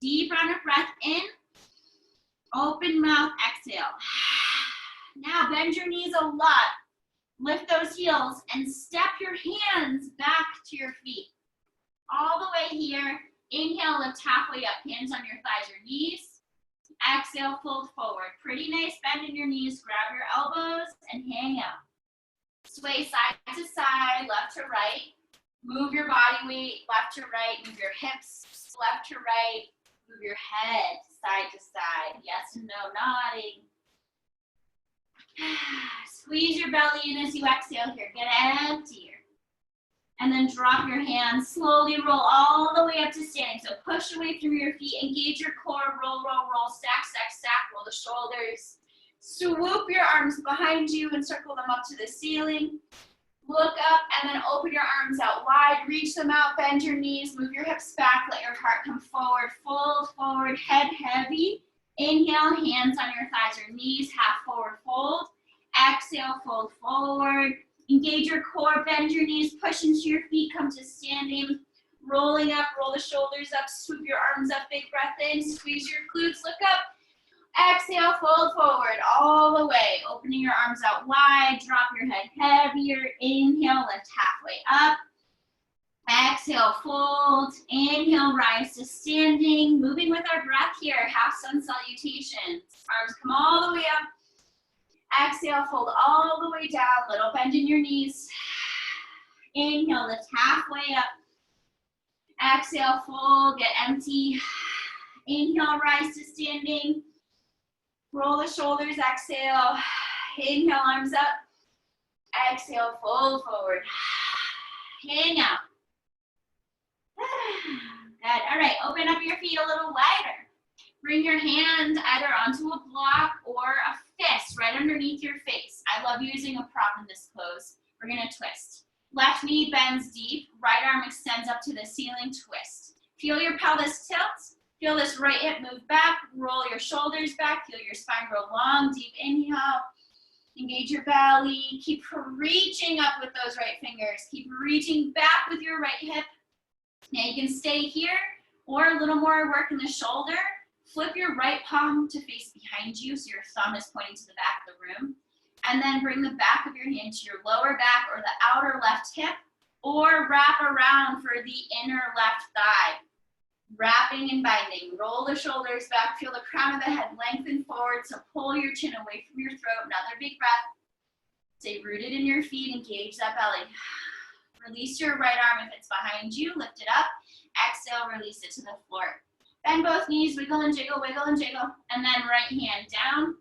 Deep round of breath in, open mouth, exhale. Now bend your knees a lot. Lift those heels and step your hands back to your feet. All the way here. Inhale, lift halfway up, hands on your thighs or knees. Exhale, fold forward. Pretty nice bend in your knees. Grab your elbows and hang out. Sway side to side, left to right. Move your body weight left to right. Move your hips left to right. Move your head side to side. Yes and no nodding. Squeeze your belly in as you exhale here. Get emptier. And then drop your hands. Slowly roll all the way up to standing. So push away through your feet. Engage your core. Roll, roll, roll. Stack, stack, stack. Roll the shoulders. Swoop your arms behind you and circle them up to the ceiling. Look up and then open your arms out wide. Reach them out. Bend your knees. Move your hips back. Let your heart come forward. Fold forward. Head heavy. Inhale, hands on your thighs or knees, half forward fold. Exhale, fold forward. Engage your core, bend your knees, push into your feet, come to standing. Rolling up, roll the shoulders up, swoop your arms up, big breath in, squeeze your glutes, look up. Exhale, fold forward all the way. Opening your arms out wide, drop your head heavier. Inhale, lift halfway up. Exhale, fold. Inhale, rise to standing. Moving with our breath here, half sun salutations. Arms come all the way up. Exhale, fold all the way down. Little bend in your knees. Inhale, lift halfway up. Exhale, fold, get empty. Inhale, rise to standing. Roll the shoulders, exhale. Inhale, arms up. Exhale, fold forward. Hang out. Good. All right, open up your feet a little wider. Bring your hand either onto a block or a fist right underneath your face. I love using a prop in this pose. We're gonna twist. Left knee bends deep, right arm extends up to the ceiling, twist. Feel your pelvis tilt. Feel this right hip move back, roll your shoulders back, feel your spine grow long, deep inhale. Engage your belly, keep reaching up with those right fingers. Keep reaching back with your right hip. Now you can stay here or a little more work in the shoulder. Flip your right palm to face behind you so your thumb is pointing to the back of the room. And then bring the back of your hand to your lower back or the outer left hip, or wrap around for the inner left thigh. Wrapping and binding. Roll the shoulders back. Feel the crown of the head lengthen forward. So pull your chin away from your throat. Another big breath. Stay rooted in your feet. Engage that belly. Release your right arm if it's behind you. Lift it up. Exhale, release it to the floor. Bend both knees. Wiggle and jiggle, wiggle and jiggle. And then right hand down.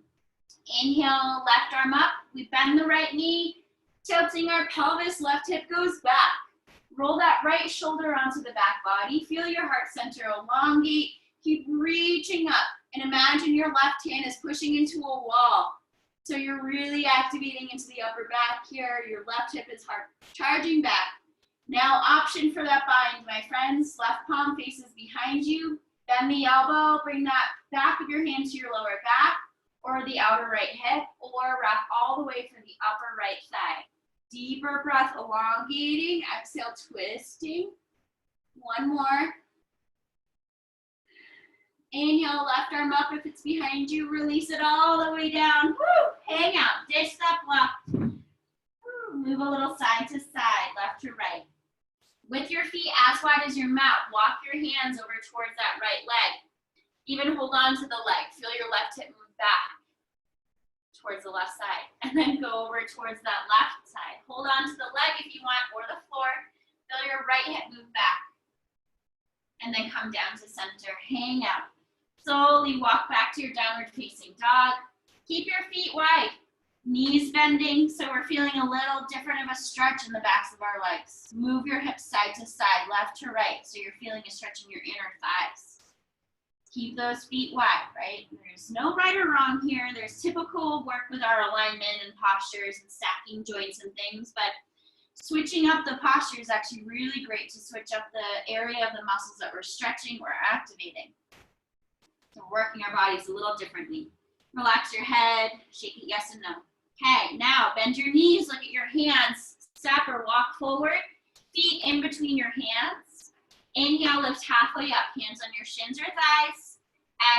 Inhale, left arm up. We bend the right knee. Tilting our pelvis. Left hip goes back. Roll that right shoulder onto the back body. Feel your heart center elongate. Keep reaching up. And imagine your left hand is pushing into a wall. So you're really activating into the upper back here. Your left hip is hard, charging back. Now option for that bind, my friends. Left palm faces behind you. Bend the elbow. Bring that back of your hand to your lower back or the outer right hip, or wrap all the way for the upper right thigh. Deeper breath, elongating. Exhale, twisting. One more. Inhale, left arm up if it's behind you. Release it all the way down. Woo! Hang out. Dish that block. Move a little side to side, left to right. With your feet as wide as your mat, walk your hands over towards that right leg. Even hold on to the leg. Feel your left hip move back towards the left side. And then go over towards that left side. Hold on to the leg if you want, or the floor. Feel your right hip move back. And then come down to center. Hang out. Slowly walk back to your downward facing dog. Keep your feet wide. Knees bending, so we're feeling a little different of a stretch in the backs of our legs. Move your hips side to side, left to right, so you're feeling a stretch in your inner thighs. Keep those feet wide, right? There's no right or wrong here. There's typical work with our alignment and postures and stacking joints and things, but switching up the posture is actually really great to switch up the area of the muscles that we're stretching or activating. So we're working our bodies a little differently. Relax your head, shake it yes and no. Okay, now bend your knees, look at your hands, step or walk forward, feet in between your hands. Inhale, lift halfway up, hands on your shins or thighs.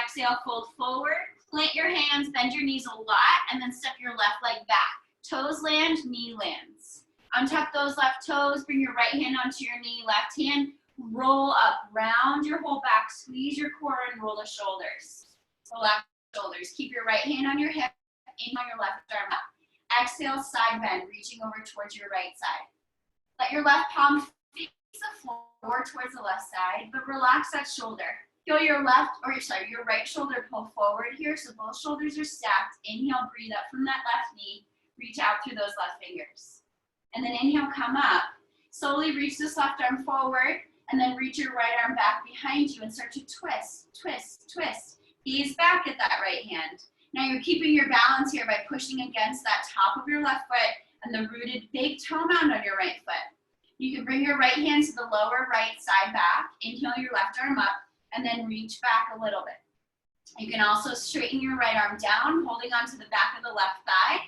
Exhale, fold forward, plant your hands, bend your knees a lot, and then step your left leg back. Toes land, knee lands. Untuck those left toes, bring your right hand onto your knee, left hand, roll up, round your whole back, squeeze your core and roll the shoulders. Relax shoulders. Keep your right hand on your hip, inhale your left arm up. Exhale, side bend, reaching over towards your right side. Let your left palm face the floor towards the left side, but relax that shoulder. Feel your your right shoulder pull forward here, so both shoulders are stacked. Inhale, breathe up from that left knee. Reach out through those left fingers. And then inhale, come up. Slowly reach this left arm forward, and then reach your right arm back behind you and start to twist, twist, twist. Gaze back at that right hand. Now you're keeping your balance here by pushing against that top of your left foot and the rooted big toe mound on your right foot. You can bring your right hand to the lower right side back, inhale your left arm up, and then reach back a little bit. You can also straighten your right arm down, holding onto the back of the left thigh.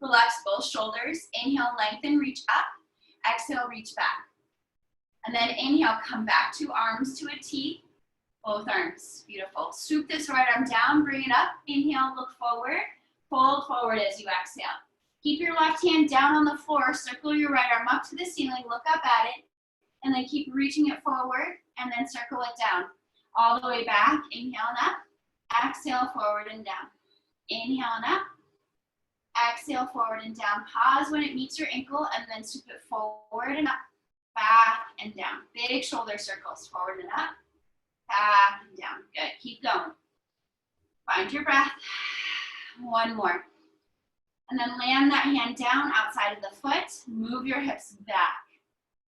Relax both shoulders. Inhale, lengthen, reach up. Exhale, reach back. And then inhale, come back to arms to a T. Both arms, beautiful. Swoop this right arm down, bring it up. Inhale, look forward. Fold forward as you exhale. Keep your left hand down on the floor. Circle your right arm up to the ceiling. Look up at it. And then keep reaching it forward. And then circle it down. All the way back. Inhale and up. Exhale, forward and down. Inhale and up. Exhale, forward and down. Pause when it meets your ankle. And then swoop it forward and up. Back and down. Big shoulder circles. Forward and up. Back and down. Good. Keep going. Find your breath. One more. And then land that hand down outside of the foot. Move your hips back.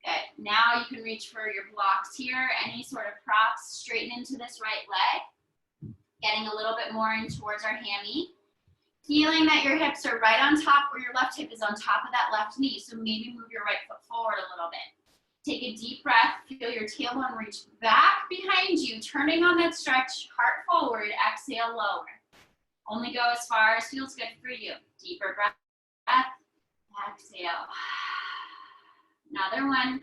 Good. Now you can reach for your blocks here. Any sort of props. Straighten into this right leg. Getting a little bit more in towards our hammy. Feeling that your hips are right on top, or your left hip is on top of that left knee. So maybe move your right foot forward a little bit. Take a deep breath, feel your tailbone reach back behind you, turning on that stretch, heart forward, exhale, lower. Only go as far as feels good for you. Deeper breath, exhale. Another one.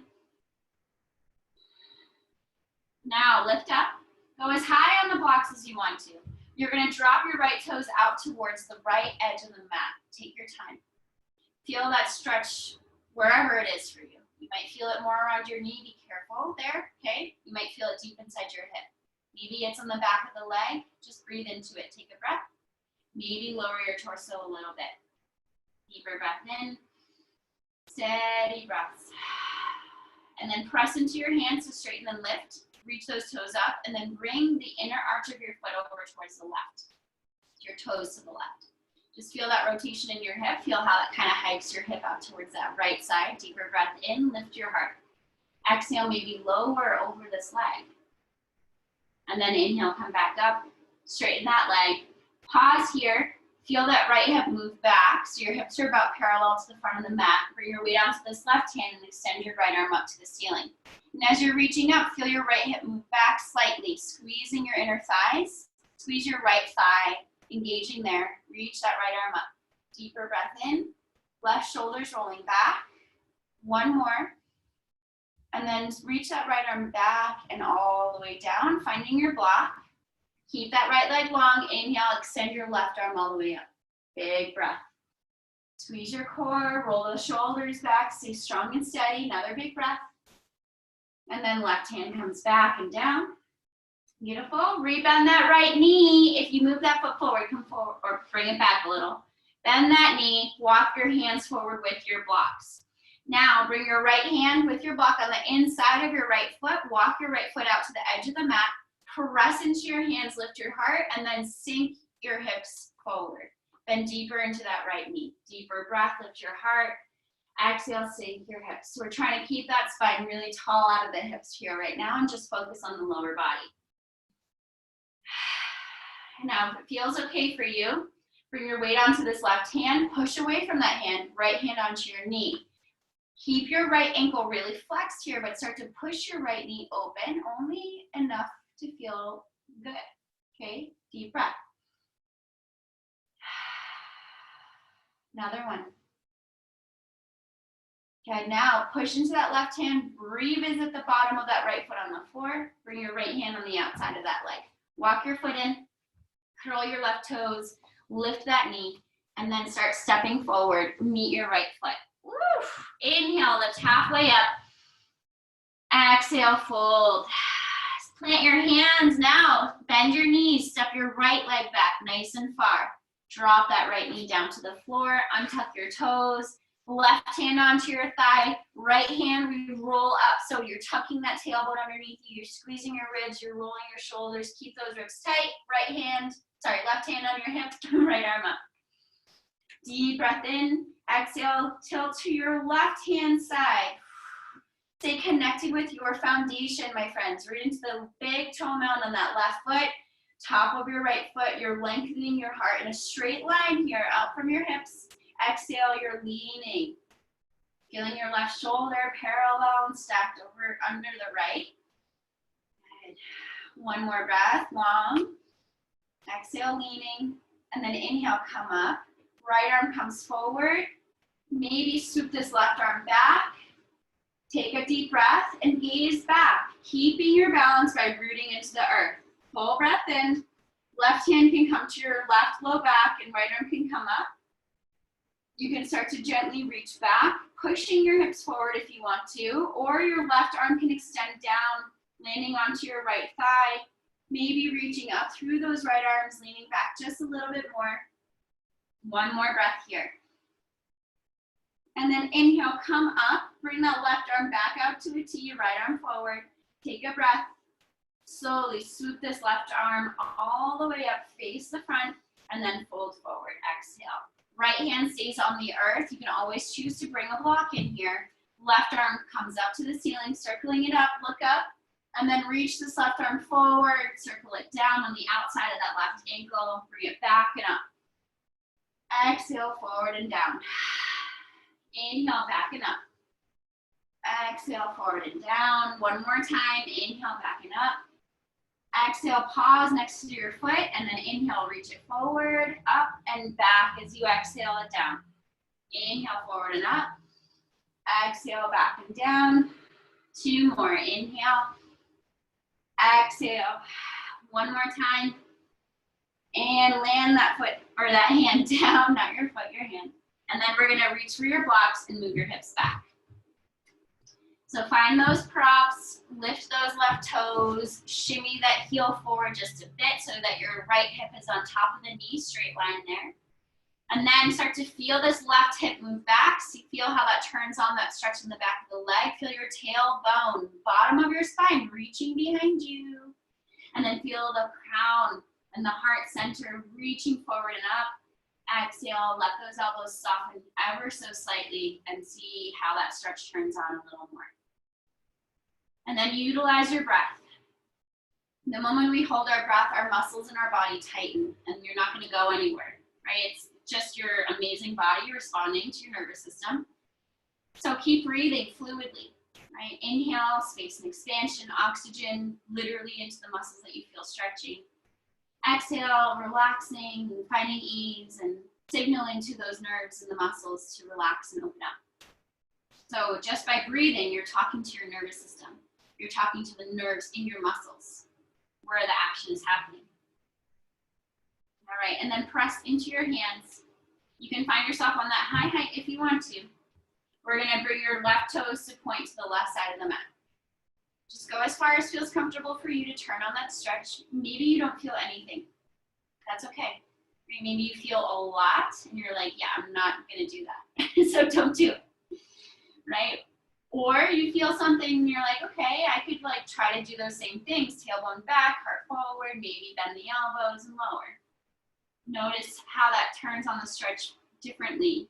Now lift up, go as high on the blocks as you want to. You're gonna drop your right toes out towards the right edge of the mat. Take your time. Feel that stretch wherever it is for you. You might feel it more around your knee. Be careful there, okay? You might feel it deep inside your hip. Maybe it's on the back of the leg. Just breathe into it. Take a breath. Maybe lower your torso a little bit. Deeper breath in. Steady breaths. And then press into your hands to straighten and lift. Reach those toes up, and then bring the inner arch of your foot over towards the left. Your toes to the left. Just feel that rotation in your hip. Feel how it kind of hikes your hip out towards that right side. Deeper breath in, lift your heart. Exhale, maybe lower over this leg. And then inhale, come back up, straighten that leg. Pause here. Feel that right hip move back. So your hips are about parallel to the front of the mat. Bring your weight onto this left hand and extend your right arm up to the ceiling. And as you're reaching up, feel your right hip move back slightly, squeezing your inner thighs. Squeeze your right thigh, engaging there. Reach that right arm up. Deeper breath in. Left shoulder's rolling back. One more. And then reach that right arm back and all the way down, finding your block. Keep that right leg long. Inhale, extend your left arm all the way up. Big breath. Squeeze your core, roll those shoulders back, stay strong and steady. Another big breath. And then left hand comes back and down. Beautiful. Rebend that right knee. If you move that foot forward, come forward or bring it back a little. Bend that knee, walk your hands forward with your blocks. Now bring your right hand with your block on the inside of your right foot. Walk your right foot out to the edge of the mat. Press into your hands, lift your heart, and then sink your hips forward. Bend deeper into that right knee. Deeper breath, lift your heart. Exhale, sink your hips. So we're trying to keep that spine really tall out of the hips here right now and just focus on the lower body. Now, if it feels okay for you, bring your weight onto this left hand, push away from that hand, right hand onto your knee. Keep your right ankle really flexed here, but start to push your right knee open, only enough to feel good. Okay, deep breath. Another one. Okay, now push into that left hand, revisit the bottom of that right foot on the floor, bring your right hand on the outside of that leg. Walk your foot in, curl your left toes, lift that knee, and then start stepping forward, meet your right foot. Woo. Inhale, lift halfway up. Exhale, fold. Plant your hands now, bend your knees, step your right leg back nice and far. Drop that right knee down to the floor, untuck your toes, left hand onto your thigh, right hand we roll up. So you're tucking that tailbone underneath you, you're squeezing your ribs, you're rolling your shoulders, keep those ribs tight. Left hand on your hip, right arm up. Deep breath in, exhale, tilt to your left hand side. Stay connected with your foundation, my friends. Root into the big toe mound on that left foot, top of your right foot. You're lengthening your heart in a straight line here, out from your hips. Exhale, you're leaning. Feeling your left shoulder parallel and stacked over under the right. Good. One more breath, long. Exhale, leaning. And then inhale, come up. Right arm comes forward. Maybe swoop this left arm back. Take a deep breath and gaze back, keeping your balance by rooting into the earth. Full breath in. Left hand can come to your left low back and right arm can come up. You can start to gently reach back, pushing your hips forward if you want to, or your left arm can extend down, landing onto your right thigh, maybe reaching up through those right arms, leaning back just a little bit more. One more breath here. And then inhale, come up, bring that left arm back out to a T, right arm forward. Take a breath. Slowly swoop this left arm all the way up, face the front, and then fold forward. Exhale. Right hand stays on the earth. You can always choose to bring a block in here. Left arm comes up to the ceiling, circling it up, look up, and then reach this left arm forward, circle it down on the outside of that left ankle, bring it back and up. Exhale, forward and down. Inhale, back and up. Exhale, forward and down. One more time. Inhale, back and up. Exhale, pause next to your foot, and then inhale, reach it forward, up, and back as you exhale it down. Inhale, forward and up. Exhale, back and down. Two more. Inhale. Exhale. One more time. And land that foot, or that hand down, not your foot, your hand. And then we're gonna reach for your blocks and move your hips back. So find those props, lift those left toes, shimmy that heel forward just a bit so that your right hip is on top of the knee, straight line there. And then start to feel this left hip move back. See, feel how that turns on that stretch in the back of the leg. Feel your tailbone, bottom of your spine reaching behind you. And then feel the crown and the heart center reaching forward and up. Exhale, let those elbows soften ever so slightly and see how that stretch turns on a little more. And then utilize your breath. The moment we hold our breath, our muscles in our body tighten and you're not gonna go anywhere, right? It's just your amazing body responding to your nervous system. So keep breathing fluidly, right? Inhale, space and expansion, oxygen literally into the muscles that you feel stretching. Exhale, relaxing and finding ease and signaling to those nerves and the muscles to relax and open up. So just by breathing, you're talking to your nervous system. You're talking to the nerves in your muscles where the action is happening. All right, and then press into your hands. You can find yourself on that high height if you want to. We're gonna bring your left toes to point to the left side of the mat. Just go as far as feels comfortable for you to turn on that stretch. Maybe you don't feel anything. That's okay. Maybe you feel a lot and you're like, yeah, I'm not gonna do that. So don't do it, right? Or you feel something and you're like, okay, I could like try to do those same things. Tailbone back, heart forward, maybe bend the elbows and lower. Notice how that turns on the stretch differently.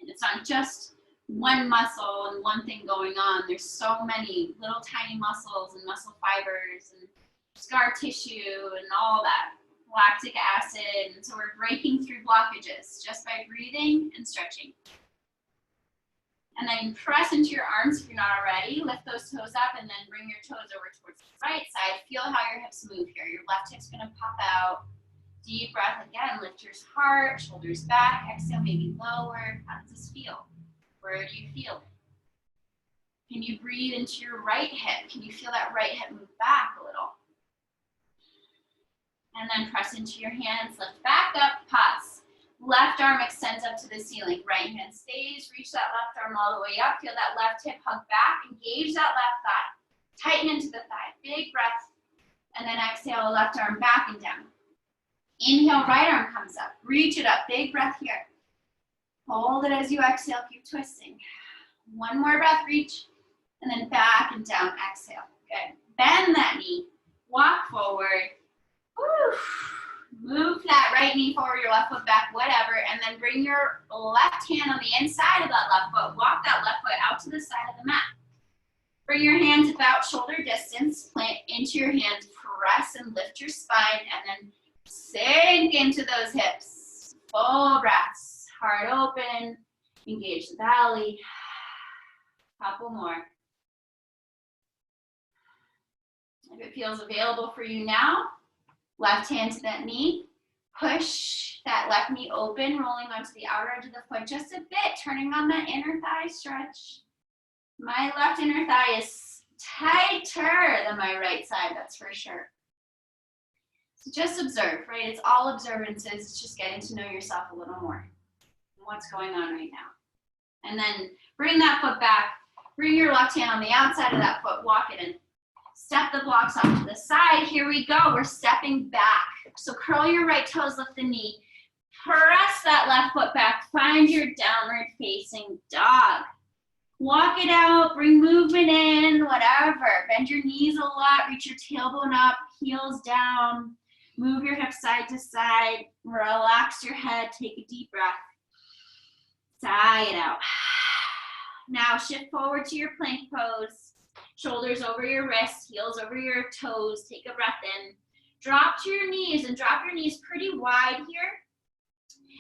It's not just one muscle and one thing going on. There's so many little tiny muscles and muscle fibers and scar tissue and all that, lactic acid. And so we're breaking through blockages just by breathing and stretching. And then press into your arms if you're not already. Lift those toes up and then bring your toes over towards the right side. Feel how your hips move here. Your left hip's gonna pop out. Deep breath again, lift your heart, shoulders back, exhale, maybe lower. How does this feel? Where do you feel it? Can you breathe into your right hip? Can you feel that right hip move back a little? And then press into your hands, lift back up, pause. Left arm extends up to the ceiling, right hand stays, reach that left arm all the way up, feel that left hip hug back, engage that left thigh, tighten into the thigh, big breath, and then exhale, left arm back and down. Inhale, right arm comes up. Reach it up. Big breath here. Hold it as you exhale. Keep twisting. One more breath, reach. And then back and down, exhale. Good. Bend that knee. Walk forward. Woo. Move that right knee forward, your left foot back, whatever. And then bring your left hand on the inside of that left foot. Walk that left foot out to the side of the mat. Bring your hands about shoulder distance. Plant into your hands. Press and lift your spine. And then sink into those hips. Full breaths. Heart open. Engage the belly. Couple more. If it feels available for you now, left hand to that knee. Push that left knee open, rolling onto the outer edge of the foot just a bit, turning on that inner thigh stretch. My left inner thigh is tighter than my right side, that's for sure. So just observe, right? It's all observances. It's just getting to know yourself a little more. What's going on right now. And then bring that foot back. Bring your left hand on the outside of that foot. Walk it in. Step the blocks off to the side. Here we go. We're stepping back. So curl your right toes, lift the knee. Press that left foot back. Find your downward facing dog. Walk it out. Bring movement in, whatever. Bend your knees a lot. Reach your tailbone up. Heels down. Move your hips side to side. Relax your head. Take a deep breath. Sigh it out. Now shift forward to your plank pose. Shoulders over your wrists, heels over your toes. Take a breath in. Drop to your knees and drop your knees pretty wide here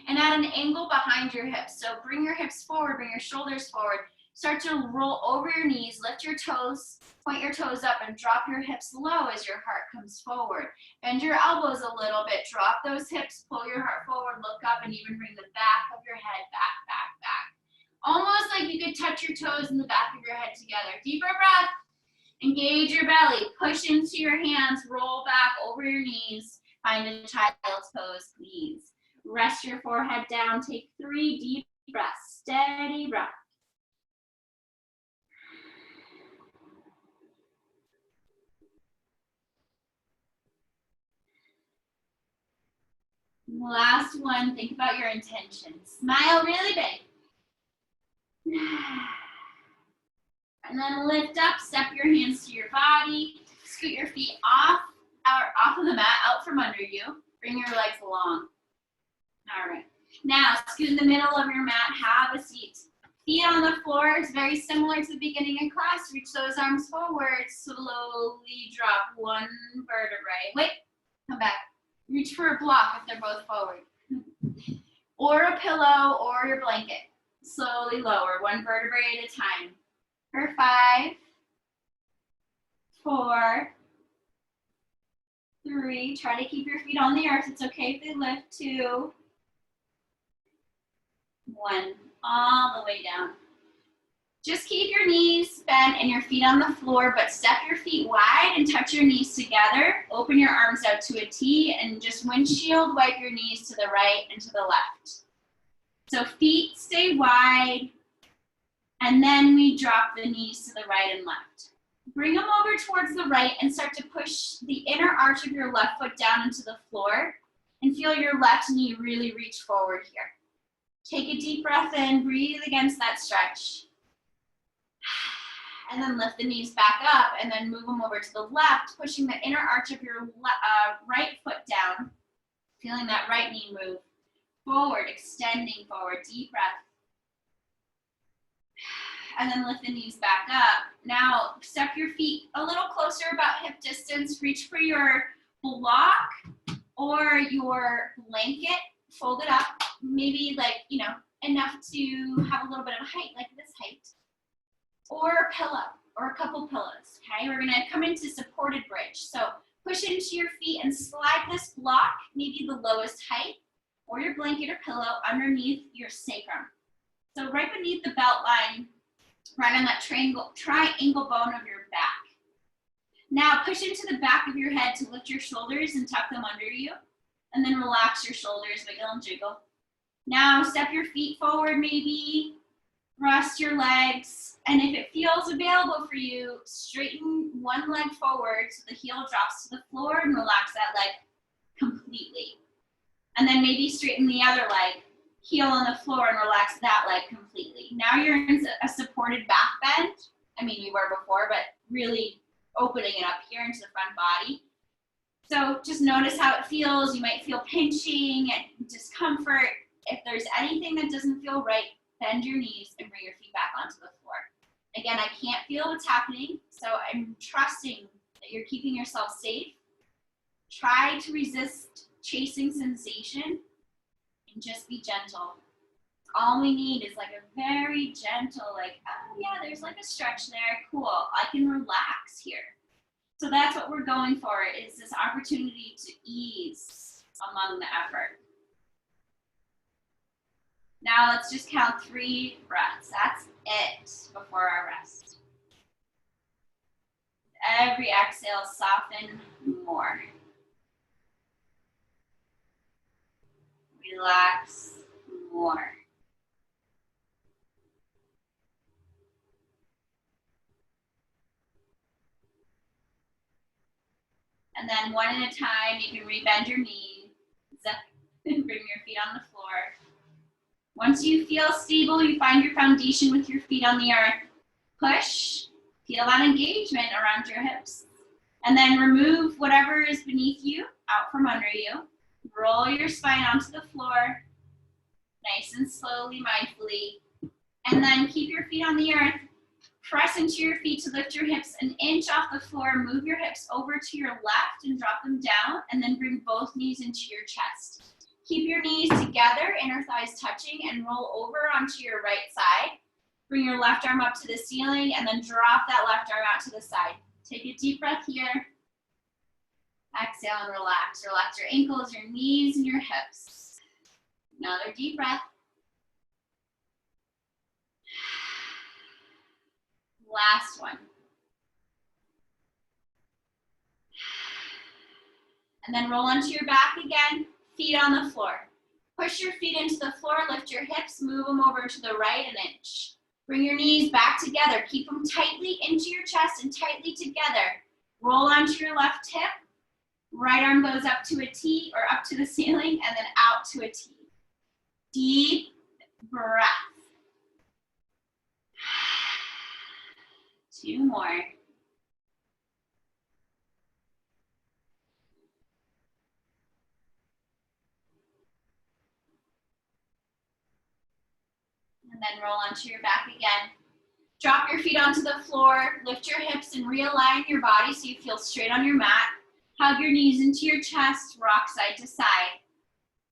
and at an angle behind your hips. So bring your hips forward, bring your shoulders forward. Start to roll over your knees, lift your toes, point your toes up and drop your hips low as your heart comes forward. Bend your elbows a little bit, drop those hips, pull your heart forward, look up and even bring the back of your head back, back, back. Almost like you could touch your toes and the back of your head together. Deeper breath. Engage your belly. Push into your hands. Roll back over your knees. Find a child's pose, please. Rest your forehead down. Take 3 deep breaths. Steady breath. Last one. Think about your intention. Smile really big. And then lift up, step your hands to your body, scoot your feet off of the mat, out from under you. Bring your legs along. All right. Now, scoot in the middle of your mat, have a seat. Feet on the floor is very similar to the beginning of class. Reach those arms forward, slowly drop one vertebrae. Wait, come back. Reach for a block if they're both forward. Or a pillow or your blanket. Slowly lower, one vertebrae at a time. For 5, 4, 3. Try to keep your feet on the earth. It's okay if they lift. 2. 1. All the way down. Just keep your knees bent and your feet on the floor, but step your feet wide and touch your knees together. Open your arms out to a T and just windshield wipe your knees to the right and to the left. So feet stay wide, and then we drop the knees to the right and left. Bring them over towards the right and start to push the inner arch of your left foot down into the floor and feel your left knee really reach forward here. Take a deep breath in, breathe against that stretch. And then lift the knees back up and then move them over to the left, pushing the inner arch of your right foot down, feeling that right knee move forward, extending forward, deep breath. And then lift the knees back up. Now step your feet a little closer, about hip distance. Reach for your block or your blanket, fold it up, maybe like, enough to have a little bit of height, like this height. Or a pillow, or a couple pillows, okay? We're gonna come into supported bridge. So push into your feet and slide this block, maybe the lowest height, or your blanket or pillow underneath your sacrum. So right beneath the belt line, right on that triangle bone of your back. Now push into the back of your head to lift your shoulders and tuck them under you, and then relax your shoulders, wiggle and jiggle. Now step your feet forward maybe, rest your legs, and if it feels available for you, straighten one leg forward so the heel drops to the floor and relax that leg completely. And then maybe straighten the other leg, heel on the floor and relax that leg completely. Now you're in a supported back bend. I mean, you were before, but really opening it up here into the front body. So just notice how it feels. You might feel pinching and discomfort. If there's anything that doesn't feel right, bend your knees and bring your feet back onto the floor. Again, I can't feel what's happening, so I'm trusting that you're keeping yourself safe. Try to resist chasing sensation and just be gentle. All we need is like a very gentle, like, oh yeah, there's like a stretch there, cool, I can relax here. So that's what we're going for, is this opportunity to ease among the effort. Now let's just count 3 breaths. That's it before our rest. Every exhale, soften more. Relax more. And then one at a time, you can rebend your knees and bring your feet on the floor. Once you feel stable, you find your foundation with your feet on the earth. Push, feel that engagement around your hips. And then remove whatever is beneath you, out from under you. Roll your spine onto the floor, nice and slowly, mindfully. And then keep your feet on the earth. Press into your feet to lift your hips an inch off the floor. Move your hips over to your left and drop them down. And then bring both knees into your chest. Keep your knees together, inner thighs touching, and roll over onto your right side. Bring your left arm up to the ceiling and then drop that left arm out to the side. Take a deep breath here. Exhale and relax. Relax your ankles, your knees, and your hips. Another deep breath. Last one. And then roll onto your back again. Feet on the floor. Push your feet into the floor, lift your hips, move them over to the right an inch. Bring your knees back together. Keep them tightly into your chest and tightly together. Roll onto your left hip. Right arm goes up to a T or up to the ceiling and then out to a T. Deep breath. 2 more. And then roll onto your back again. Drop your feet onto the floor, lift your hips and realign your body so you feel straight on your mat. Hug your knees into your chest, rock side to side.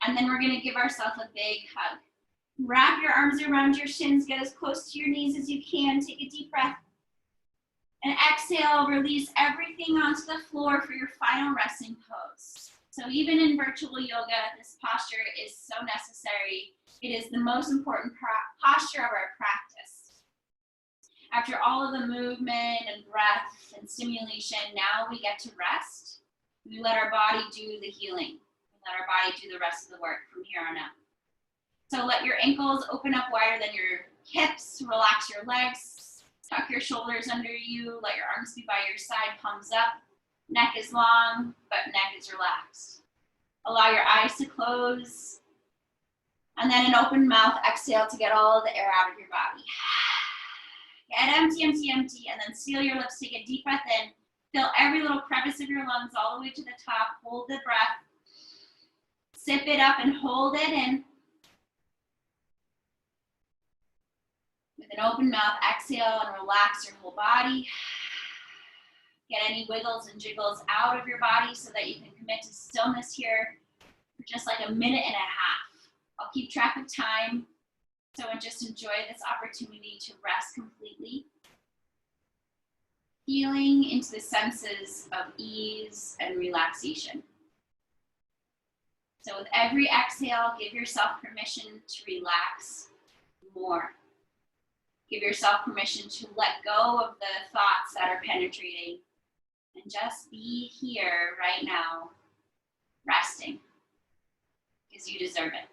And then we're gonna give ourselves a big hug. Wrap your arms around your shins, get as close to your knees as you can. Take a deep breath. And exhale, release everything onto the floor for your final resting pose. So even in virtual yoga, this posture is so necessary. It is the most important posture of our practice. After all of the movement and breath and stimulation, now we get to rest. We let our body do the healing. We let our body do the rest of the work from here on out. So let your ankles open up wider than your hips. Relax your legs. Tuck your shoulders under you. Let your arms be by your side, palms up. Neck is long, but neck is relaxed. Allow your eyes to close. And then an open mouth, exhale to get all of the air out of your body. Get empty, empty, empty, and then seal your lips. Take a deep breath in. Fill every little crevice of your lungs all the way to the top. Hold the breath. Sip it up and hold it in. With an open mouth, exhale and relax your whole body. Get any wiggles and jiggles out of your body so that you can commit to stillness here for just like a minute and a half. I'll keep track of time, so just enjoy this opportunity to rest completely. Feeling into the senses of ease and relaxation. So with every exhale, give yourself permission to relax more. Give yourself permission to let go of the thoughts that are penetrating and just be here right now, resting, because you deserve it.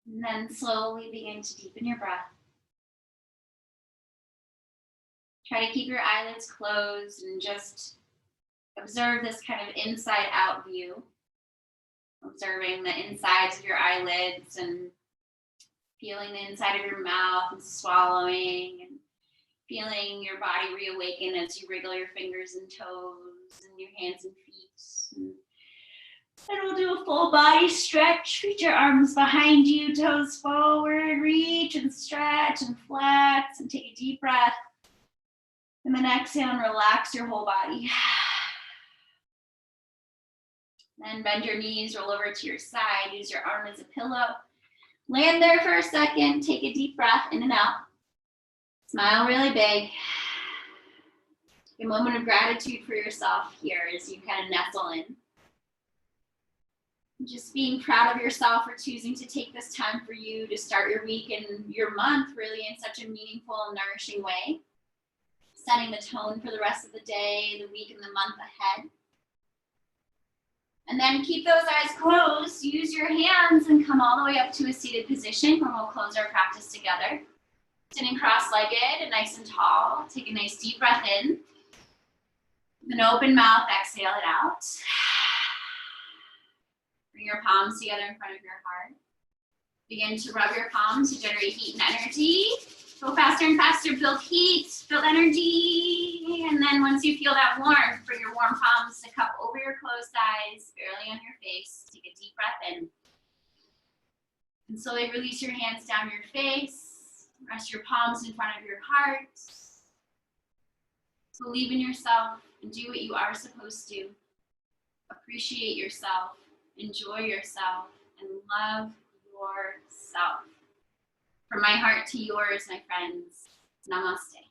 And then slowly begin to deepen your breath. Try to keep your eyelids closed and just observe this kind of inside out view. Observing the insides of your eyelids and feeling the inside of your mouth and swallowing and feeling your body reawaken as you wriggle your fingers and toes and your hands and feet. And we'll do a full body stretch. Reach your arms behind you, toes forward. Reach and stretch and flex and take a deep breath. And then exhale and relax your whole body. Then bend your knees, roll over to your side. Use your arm as a pillow. Land there for a second. Take a deep breath in and out. Smile really big. A moment of gratitude for yourself here as you kind of nestle in. Just being proud of yourself for choosing to take this time for you to start your week and your month really in such a meaningful and nourishing way. Setting the tone for the rest of the day, the week, and the month ahead. And then keep those eyes closed. Use your hands and come all the way up to a seated position where we'll close our practice together. Sitting cross-legged and nice and tall. Take a nice deep breath in. With an open mouth, exhale it out. Bring your palms together in front of your heart. Begin to rub your palms to generate heat and energy. Go faster and faster, build heat, build energy. And then once you feel that warmth, bring your warm palms to cup over your closed eyes, barely on your face. Take a deep breath in. And slowly release your hands down your face. Rest your palms in front of your heart. Believe in yourself and do what you are supposed to. Appreciate yourself enjoy yourself, and love yourself. From my heart to yours, my friends, namaste.